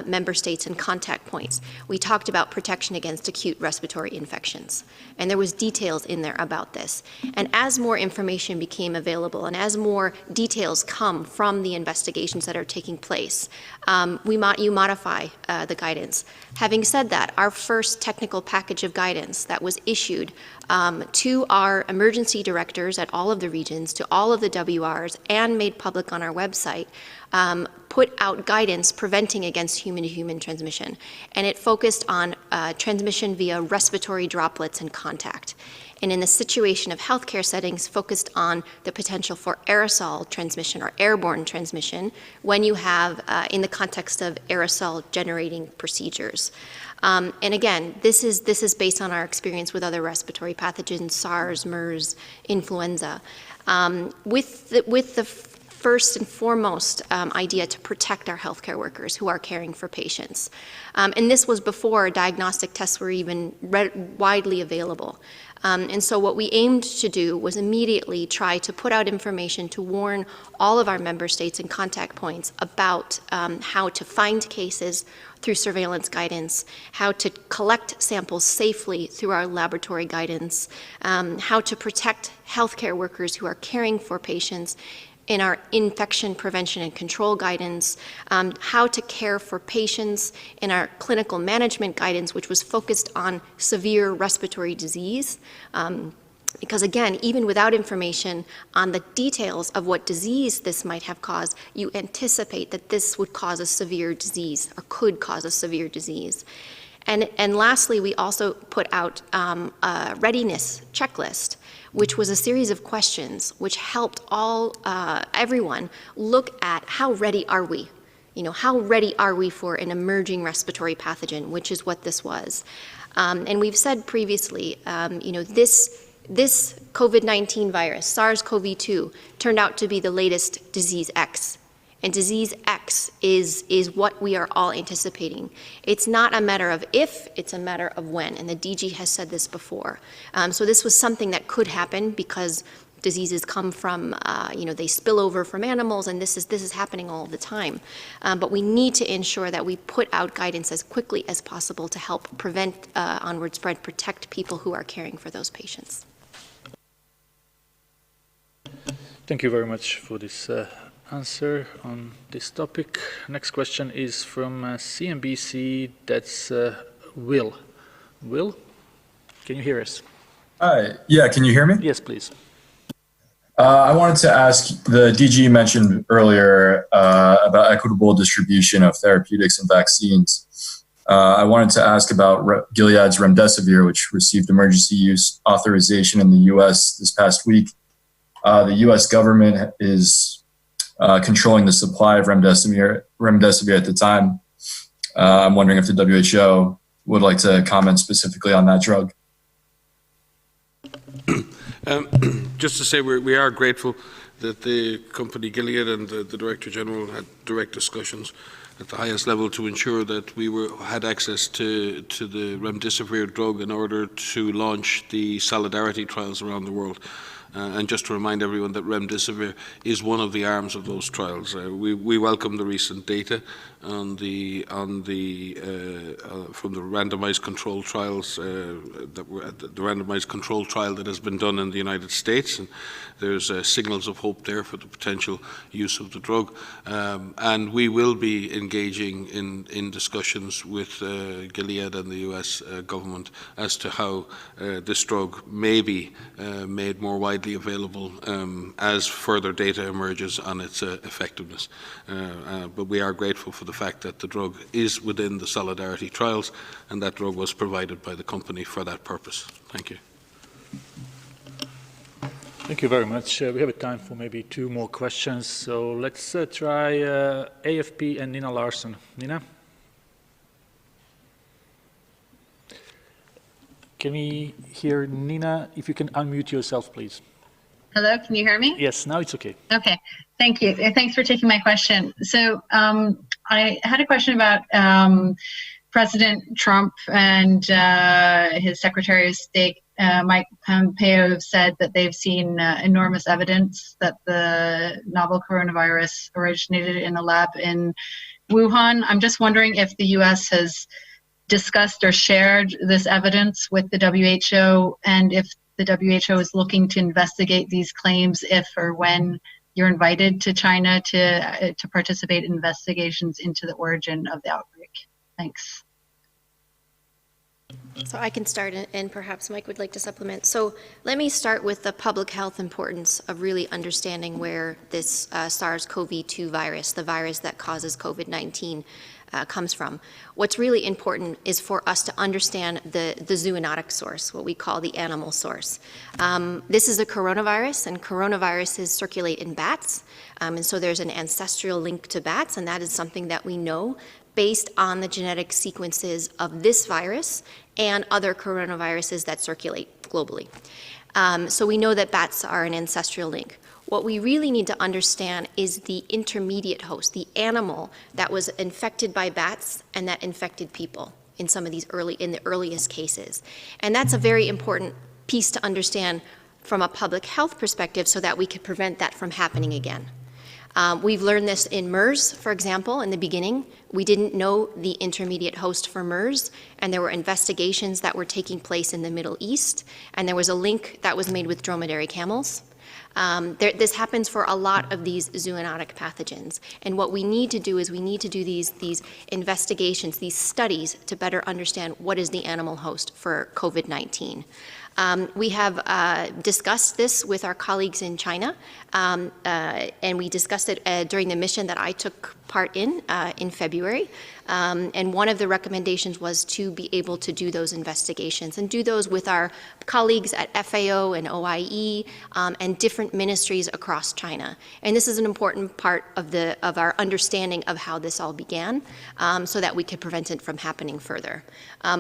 member states and contact points. We talked about protection against acute respiratory infections. And there was details in there about this. And as more information became available and as more details come from the investigations that are taking place, you modify the guidance. Having said that, our first technical package of guidance that was issued to our emergency directors at all of the regions, to all of the WRs, and made public on our website, put out guidance preventing against human-to-human transmission. And it focused on transmission via respiratory droplets and contact. And in the situation of healthcare settings, focused on the potential for aerosol transmission or airborne transmission when you have, in the context of aerosol generating procedures. And again, this is based on our experience with other respiratory pathogens, SARS, MERS, influenza. With the first and foremost idea to protect our healthcare workers who are caring for patients. And this was before diagnostic tests were even widely available. And so what we aimed to do was immediately try to put out information to warn all of our member states and contact points about how to find cases through surveillance guidance, how to collect samples safely through our laboratory guidance, how to protect healthcare workers who are caring for patients in our infection prevention and control guidance, how to care for patients in our clinical management guidance, which was focused on severe respiratory disease. Because again, even without information on the details of what disease this might have caused, you anticipate that this would cause a severe disease or could cause a severe disease. And lastly, we also put out a readiness checklist, which was a series of questions which helped everyone look at how ready are we? How ready are we for an emerging respiratory pathogen, which is what this was. And we've said previously, this COVID-19 virus, SARS-CoV-2, turned out to be the latest disease X. And disease X is what we are all anticipating. It's not a matter of if, it's a matter of when. And the DG has said this before. So this was something that could happen because diseases come from, they spill over from animals, and this is happening all the time. But we need to ensure that we put out guidance as quickly as possible to help prevent onward spread, protect people who are caring for those patients. Thank you very much for this answer on this topic. Next question is from CNBC. That's Will. Will, can you hear us? Hi. Yeah, can you hear me? Yes, please. I wanted to ask, the DG mentioned earlier about equitable distribution of therapeutics and vaccines. I wanted to ask about Gilead's Remdesivir, which received emergency use authorization in the U.S. this past week. The U.S. government is controlling the supply of Remdesivir at the time. I'm wondering if the WHO would like to comment specifically on that drug. Just to say we are grateful that the company Gilead and the Director General had direct discussions at the highest level to ensure that we had access to the Remdesivir drug in order to launch the Solidarity trials around the world. And just to remind everyone that Remdesivir is one of the arms of those trials. We welcome the recent data from the randomized control trials the randomized control trial that has been done in the United States, and there's signals of hope there for the potential use of the drug. And we will be engaging in discussions with Gilead and the US government as to how this drug may be made more widely available as further data emerges on its effectiveness. But we are grateful for the fact that the drug is within the Solidarity trials, and that drug was provided by the company for that purpose. Thank you. Thank you very much. We have time for maybe 2 more questions. So let's try AFP and Nina Larsson. Nina? Can we hear Nina? If you can unmute yourself, please. Hello, can you hear me? Yes, now it's okay. Okay, thank you. Thanks for taking my question. So I had a question about President Trump and his Secretary of State, Mike Pompeo, have said that they've seen enormous evidence that the novel coronavirus originated in a lab in Wuhan. I'm just wondering if the U.S. has discussed or shared this evidence with the WHO, and if the WHO is looking to investigate these claims if or when you're invited to China to participate in investigations into the origin of the outbreak. Thanks. So I can start, and perhaps Mike would like to supplement. So let me start with the public health importance of really understanding where this SARS-CoV-2 virus, the virus that causes COVID-19, comes from. What's really important is for us to understand the zoonotic source, what we call the animal source. This is a coronavirus, and coronaviruses circulate in bats, and so there's an ancestral link to bats, and that is something that we know based on the genetic sequences of this virus and other coronaviruses that circulate globally. So we know that bats are an ancestral link. What we really need to understand is the intermediate host, the animal that was infected by bats and that infected people in some of these in the earliest cases. And that's a very important piece to understand from a public health perspective so that we could prevent that from happening again. We've learned this in MERS, for example, in the beginning. We didn't know the intermediate host for MERS, and there were investigations that were taking place in the Middle East, and there was a link that was made with dromedary camels. This happens for a lot of these zoonotic pathogens. And what we need to do is we need to do these investigations, these studies to better understand what is the animal host for COVID-19. We have discussed this with our colleagues in China, and we discussed it during the mission that I took part in February. And one of the recommendations was to be able to do those investigations and do those with our colleagues at FAO and OIE and different ministries across China. And this is an important part of our understanding of how this all began, so that we could prevent it from happening further.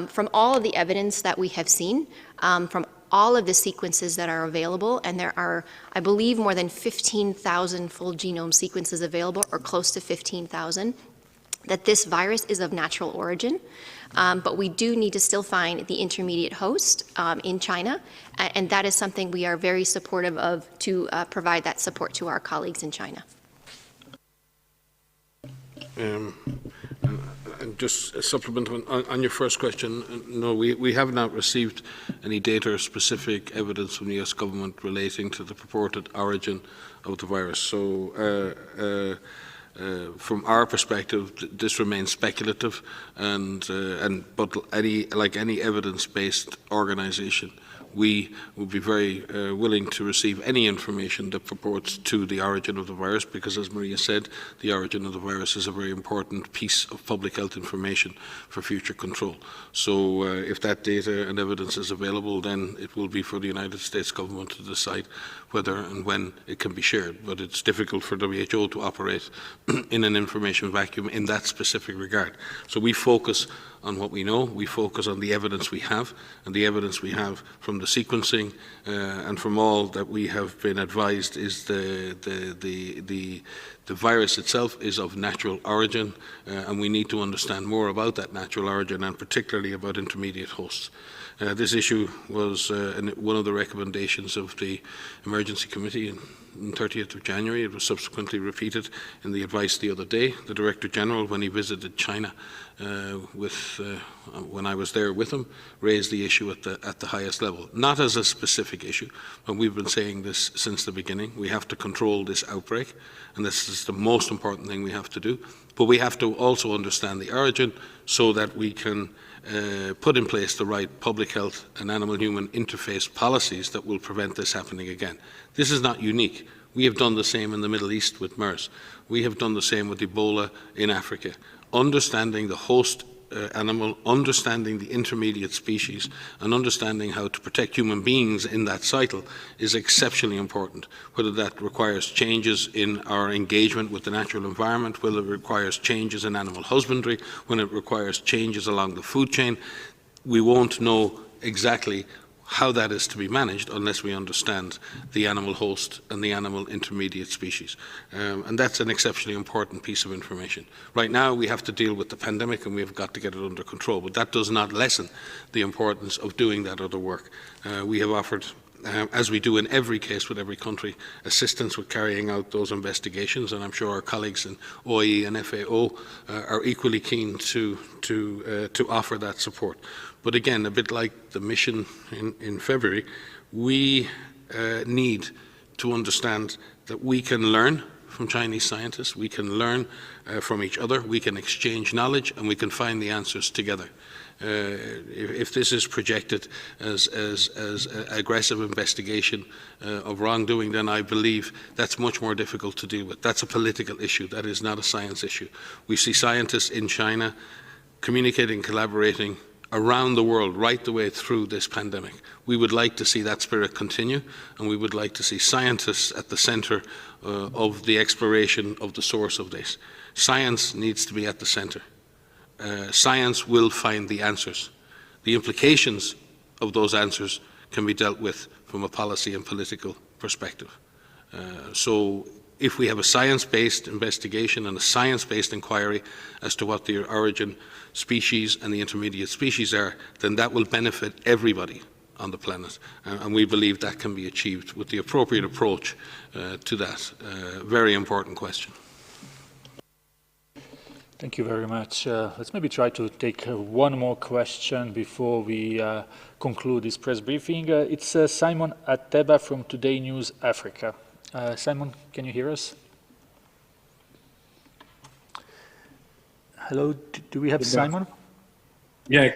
From all of the evidence that we have seen, from all of the sequences that are available, and there are, I believe, more than 15,000 full genome sequences available, or close to 15,000, that this virus is of natural origin. But we do need to still find the intermediate host in China, and that is something we are very supportive of, to provide that support to our colleagues in China. And just a supplement on your first question, no, we have not received any data or specific evidence from the US government relating to the purported origin of the virus. So from our perspective, this remains speculative, but like any evidence-based organization, we would be very willing to receive any information that purports to the origin of the virus, because, as Maria said, the origin of the virus is a very important piece of public health information for future control. So if that data and evidence is available, then it will be for the United States government to decide whether and when it can be shared. But it's difficult for WHO to operate in an information vacuum in that specific regard. So we focus on what we know, we focus on the evidence we have, and the evidence we have from the sequencing and from all that we have been advised is the virus itself is of natural origin, and we need to understand more about that natural origin, and particularly about intermediate hosts. This issue was one of the recommendations of the Emergency Committee on 30th of January. It was subsequently repeated in the advice the other day. The Director General, when he visited China when I was there with him, raised the issue at the highest level. Not as a specific issue, but we've been saying this since the beginning. We have to control this outbreak, and this is the most important thing we have to do. But we have to also understand the origin so that we can put in place the right public health and animal-human interface policies that will prevent this happening again. This is not unique. We have done the same in the Middle East with MERS. We have done the same with Ebola in Africa. Understanding the host animal, understanding the intermediate species, and understanding how to protect human beings in that cycle is exceptionally important. Whether that requires changes in our engagement with the natural environment, whether it requires changes in animal husbandry, when it requires changes along the food chain, we won't know exactly how that is to be managed unless we understand the animal host and the animal intermediate species. And that's an exceptionally important piece of information. Right now we have to deal with the pandemic and we've got to get it under control, but that does not lessen the importance of doing that other work. We have offered, as we do in every case with every country, assistance with carrying out those investigations, and I'm sure our colleagues in OIE and FAO are equally keen to offer that support. But again, a bit like the mission in February, we need to understand that we can learn from Chinese scientists, we can learn from each other, we can exchange knowledge, and we can find the answers together. If this is projected as aggressive investigation of wrongdoing, then I believe that's much more difficult to deal with. That's a political issue. That is not a science issue. We see scientists in China communicating, collaborating around the world right the way through this pandemic. We would like to see that spirit continue, and we would like to see scientists at the center of the exploration of the source of this. Science needs to be at the center. Science will find the answers. The implications of those answers can be dealt with from a policy and political perspective. So if we have a science-based investigation and a science-based inquiry as to what the origin species and the intermediate species are, then that will benefit everybody on the planet. And we believe that can be achieved with the appropriate approach to that very important question. Thank you very much. Let's maybe try to take one more question before we conclude this press briefing. It's Simon Ateba from Today News Africa. Simon, can you hear us? Hello, do we have Simon? Yeah.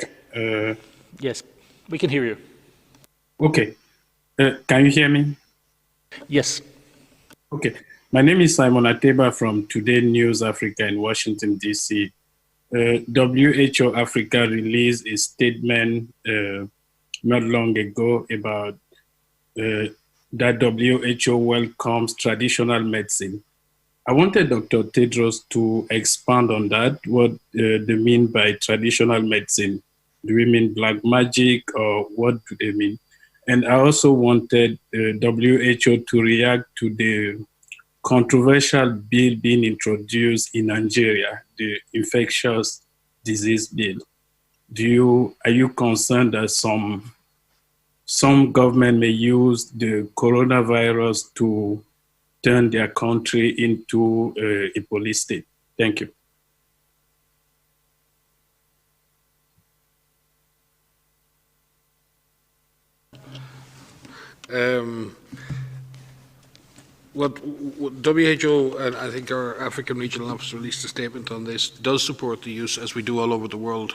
Yes, we can hear you. Okay. Can you hear me? Yes. Okay. My name is Simon Ateba from Today News Africa in Washington, D.C. WHO Africa released a statement not long ago about that WHO welcomes traditional medicine. I wanted Dr. Tedros to expand on that, what they mean by traditional medicine. Do we mean black magic, or what do they mean? And I also wanted WHO to react to the controversial bill being introduced in Nigeria, the infectious disease bill. Are you concerned that some government may use the coronavirus to turn their country into a police state? Thank you. What WHO, and I think our African Regional Office released a statement on this, does support the use, as we do all over the world,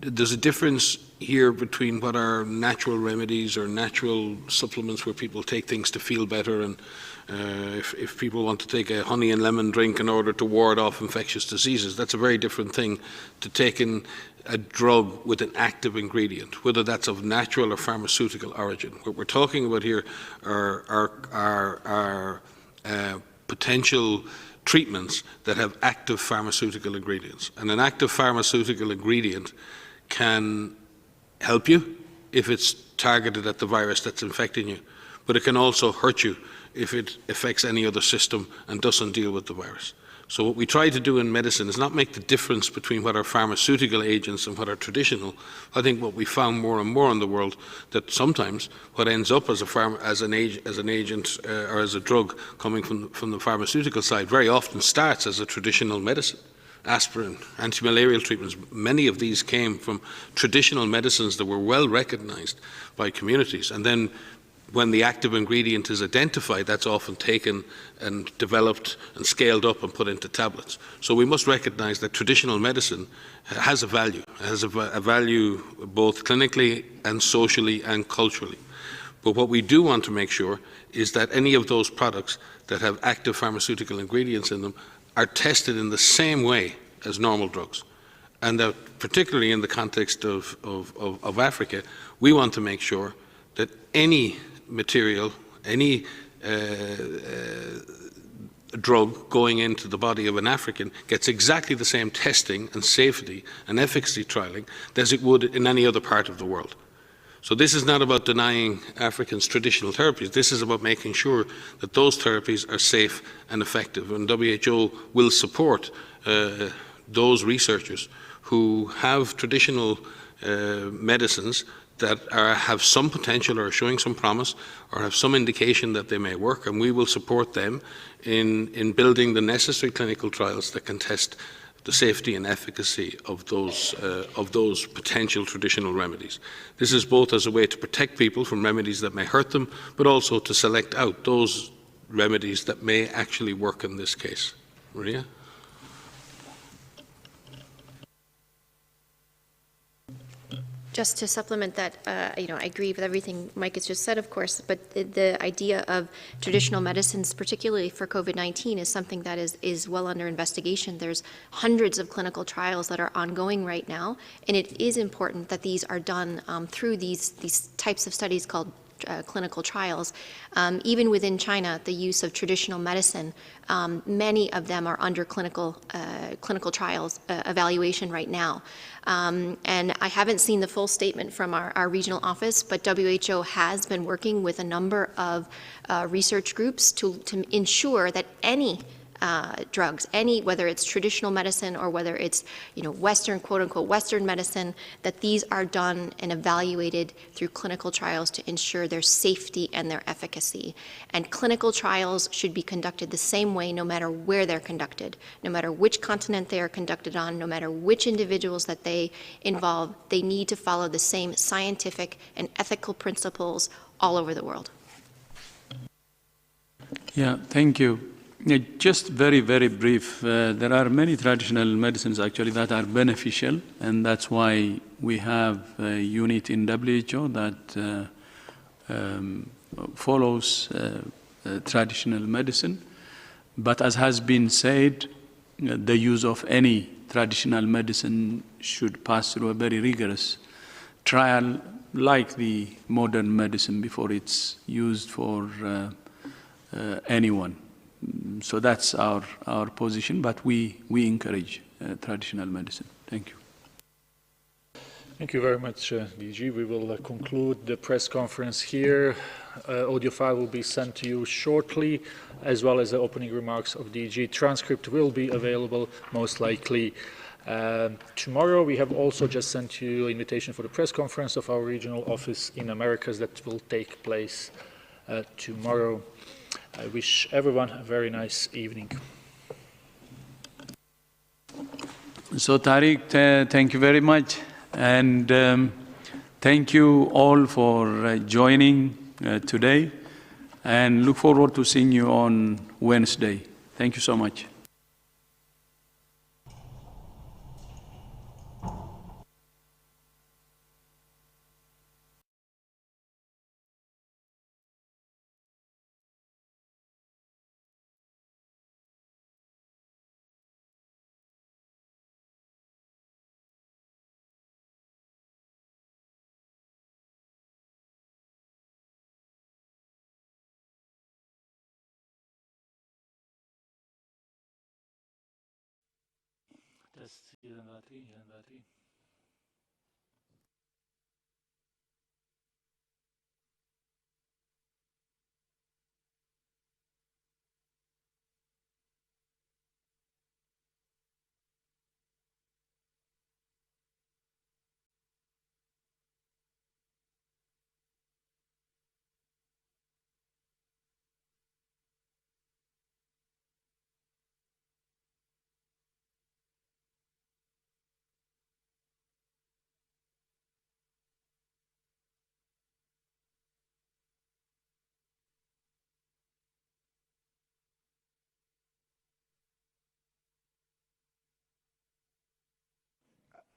there's a difference here between what are natural remedies or natural supplements where people take things to feel better, and if people want to take a honey and lemon drink in order to ward off infectious diseases, that's a very different thing to taking a drug with an active ingredient, whether that's of natural or pharmaceutical origin. What we're talking about here are potential treatments that have active pharmaceutical ingredients. And an active pharmaceutical ingredient can help you if it's targeted at the virus that's infecting you, but it can also hurt you if it affects any other system and doesn't deal with the virus. So what we try to do in medicine is not make the difference between what are pharmaceutical agents and what are traditional. I think what we found more and more in the world, that sometimes what ends up as an agent or as a drug coming from the pharmaceutical side very often starts as a traditional medicine. Aspirin, anti-malarial treatments, many of these came from traditional medicines that were well recognized by communities. And then when the active ingredient is identified, that's often taken and developed and scaled up and put into tablets. So we must recognize that traditional medicine has a value. It has a value both clinically and socially and culturally. But what we do want to make sure is that any of those products that have active pharmaceutical ingredients in them are tested in the same way as normal drugs. And that particularly in the context of Africa, we want to make sure that any material, any drug going into the body of an African gets exactly the same testing and safety and efficacy trialing as it would in any other part of the world. So this is not about denying Africans traditional therapies. This is about making sure that those therapies are safe and effective. And WHO will support those researchers who have traditional medicines that have some potential or are showing some promise or have some indication that they may work, and we will support them in building the necessary clinical trials that can test the safety and efficacy of those potential traditional remedies. This is both as a way to protect people from remedies that may hurt them, but also to select out those remedies that may actually work in this case. Maria? Just to supplement that, I agree with everything Mike has just said, of course, but the idea of traditional medicines, particularly for COVID-19, is something that is well under investigation. There's hundreds of clinical trials that are ongoing right now, and it is important that these are done through these types of studies called clinical trials. Even within China, the use of traditional medicine, many of them are under clinical trials evaluation right now. And I haven't seen the full statement from our regional office, but WHO has been working with a number of research groups to ensure that any drugs, whether it's traditional medicine or whether it's Western, quote unquote, Western medicine, that these are done and evaluated through clinical trials to ensure their safety and their efficacy. And clinical trials should be conducted the same way no matter where they're conducted, no matter which continent they are conducted on, no matter which individuals that they involve, they need to follow the same scientific and ethical principles all over the world. Yeah, thank you. Just very, very brief. There are many traditional medicines actually that are beneficial, and that's why we have a unit in WHO that follows traditional medicine. But as has been said, the use of any traditional medicine should pass through a very rigorous trial like the modern medicine before it's used for anyone. So that's our position, but we encourage traditional medicine. Thank you. Thank you very much, DG. We will conclude the press conference here. Audio file will be sent to you shortly, as well as the opening remarks of DG. Transcript will be available most likely tomorrow. We have also just sent you an invitation for the press conference of our regional office in Americas that will take place tomorrow. I wish everyone a very nice evening. So Tariq, thank you very much. And thank you all for joining today, and look forward to seeing you on Wednesday. Thank you so much. Test 1, 2, 3, 1, 2, 3.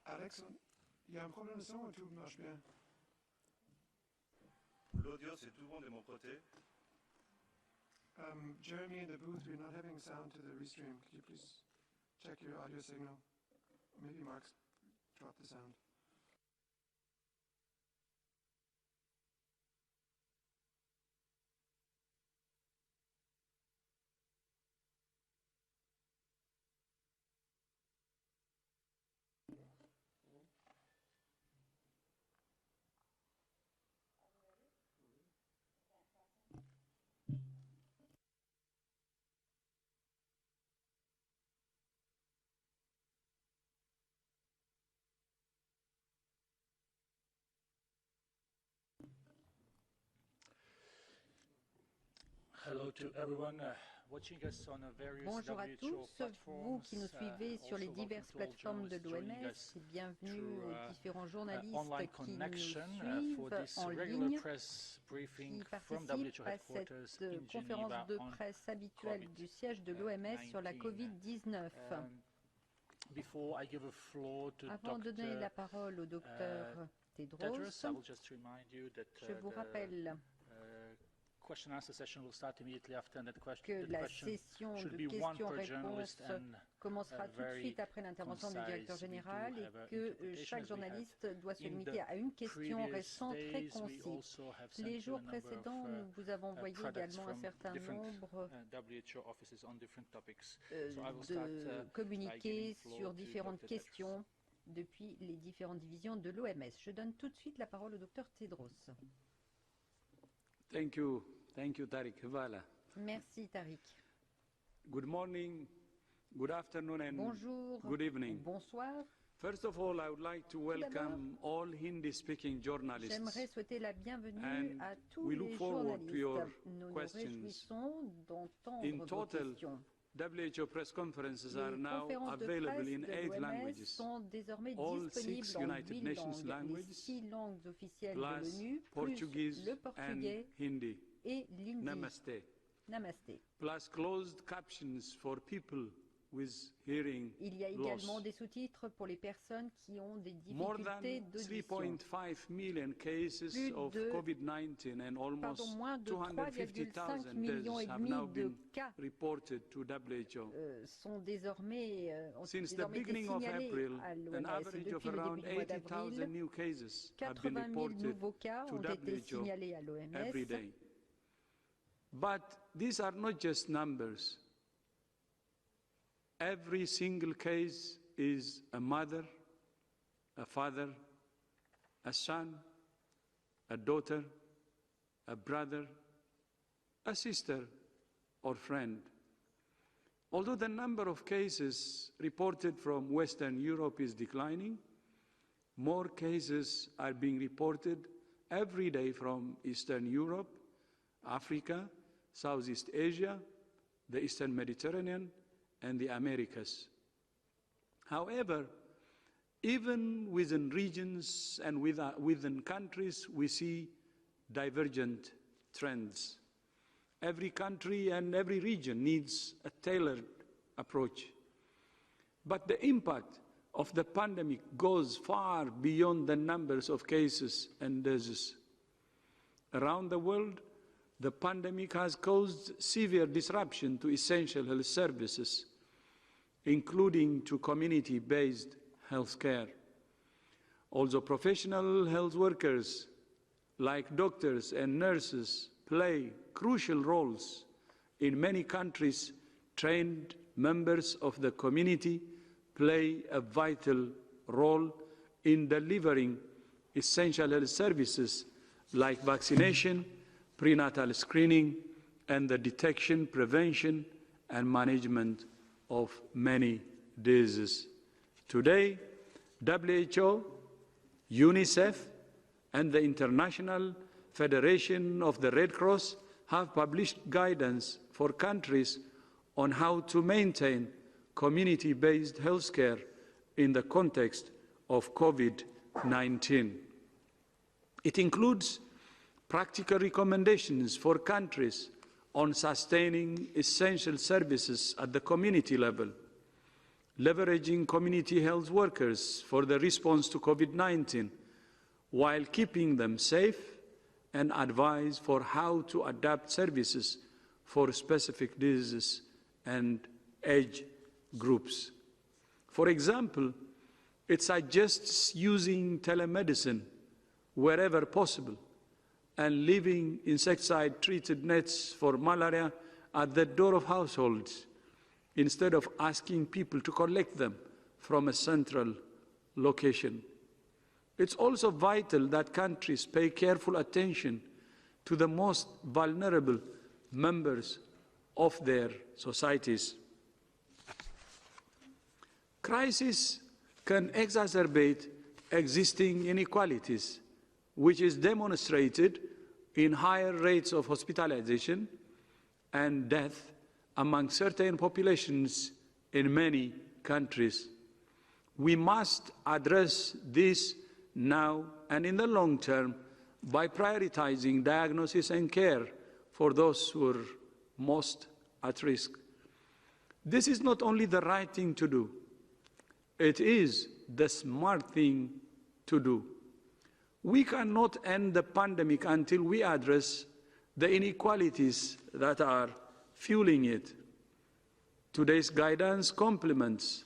Alex, il y a un problème de son ou tout marche bien? L'audio, c'est tout bon de mon côté. Jeremy in the booth, we're not having sound to the restream. Could you please check your audio signal? Maybe Mark's dropped the sound. Hello to everyone watching us on various Bonjour à tous, vous qui nous suivez sur les diverses plateformes de l'OMS, et bienvenue aux différents journalistes qui nous suivent en ligne, qui participent à cette conférence de presse habituelle du siège de l'OMS sur la Covid-19. Avant de donner la parole au docteur Tedros, je vous rappelle que la session de questions-réponses commencera tout de suite après l'intervention du directeur général et que chaque journaliste doit se limiter à une question restant très concis. Les jours précédents, nous vous avons envoyé également un certain nombre de communiqués sur différentes questions depuis les différentes divisions de l'OMS. Je donne tout de suite la parole au docteur Tedros. Thank you, Tariq. Voilà. Merci, Tariq. Good morning, good afternoon, and bonjour, good evening. Bonsoir. First of all, I would like to welcome all Hindi-speaking journalists. J'aimerais souhaiter la bienvenue à tous les journalistes. Nous nous réjouissons d'entendre vos questions. WHO press conferences are Les now conférences de available presse in de 8 l'OMS languages. sont désormais All disponibles 6 en United 8 Nations langues, languages, les 6 langues officielles plus de l'ONU, Portuguese plus le portugais and Hindi. et l'hindi. Namaste. Namaste. Plus closed captions for people with hearing Il y a également des sous-titres pour les personnes qui ont des difficultés d'audition. 3.5 million cases of COVID-19 and almost moins de 250,000 deaths have now been reported to WHO. Sont désormais, Since the beginning of April, an average of around 80,000 new cases have been reported to WHO every day. But these are not just numbers. Every single case is a mother, a father, a son, a daughter, a brother, a sister, or friend. Although the number of cases reported from Western Europe is declining, more cases are being reported every day from Eastern Europe, Africa, Southeast Asia, the Eastern Mediterranean, and the Americas. However, even within regions and within countries, we see divergent trends. Every country and every region needs a tailored approach. But the impact of the pandemic goes far beyond the numbers of cases and deaths. Around the world, the pandemic has caused severe disruption to essential health services, including to community-based health care. Also, professional health workers, like doctors and nurses, play crucial roles. In many countries, trained members of the community play a vital role in delivering essential health services like vaccination, prenatal screening, and the detection, prevention, and management of many diseases. Today, WHO, UNICEF, and the International Federation of the Red Cross have published guidance for countries on how to maintain community-based healthcare in the context of COVID-19. It includes practical recommendations for countries on sustaining essential services at the community level, leveraging community health workers for the response to COVID-19, while keeping them safe, and advice for how to adapt services for specific diseases and age groups. For example, it suggests using telemedicine wherever possible and leaving insecticide-treated nets for malaria at the door of households instead of asking people to collect them from a central location. It's also vital that countries pay careful attention to the most vulnerable members of their societies. Crisis can exacerbate existing inequalities, which is demonstrated in higher rates of hospitalization and death among certain populations in many countries. We must address this now and in the long term by prioritizing diagnosis and care for those who are most at risk. This is not only the right thing to do, it is the smart thing to do. We cannot end the pandemic until we address the inequalities that are fueling it. Today's guidance complements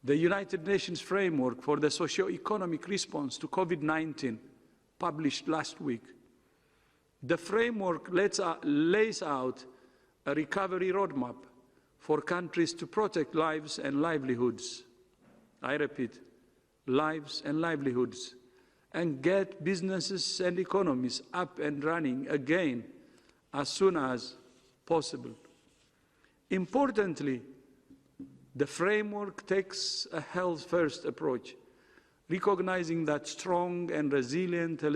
the United Nations Framework for the Socio-Economic Response to COVID-19, published last week. The framework lays out a recovery roadmap for countries to protect lives and livelihoods. I repeat, lives and livelihoods, and get businesses and economies up and running again as soon as possible. Importantly, the framework takes a health-first approach, recognizing that strong and resilient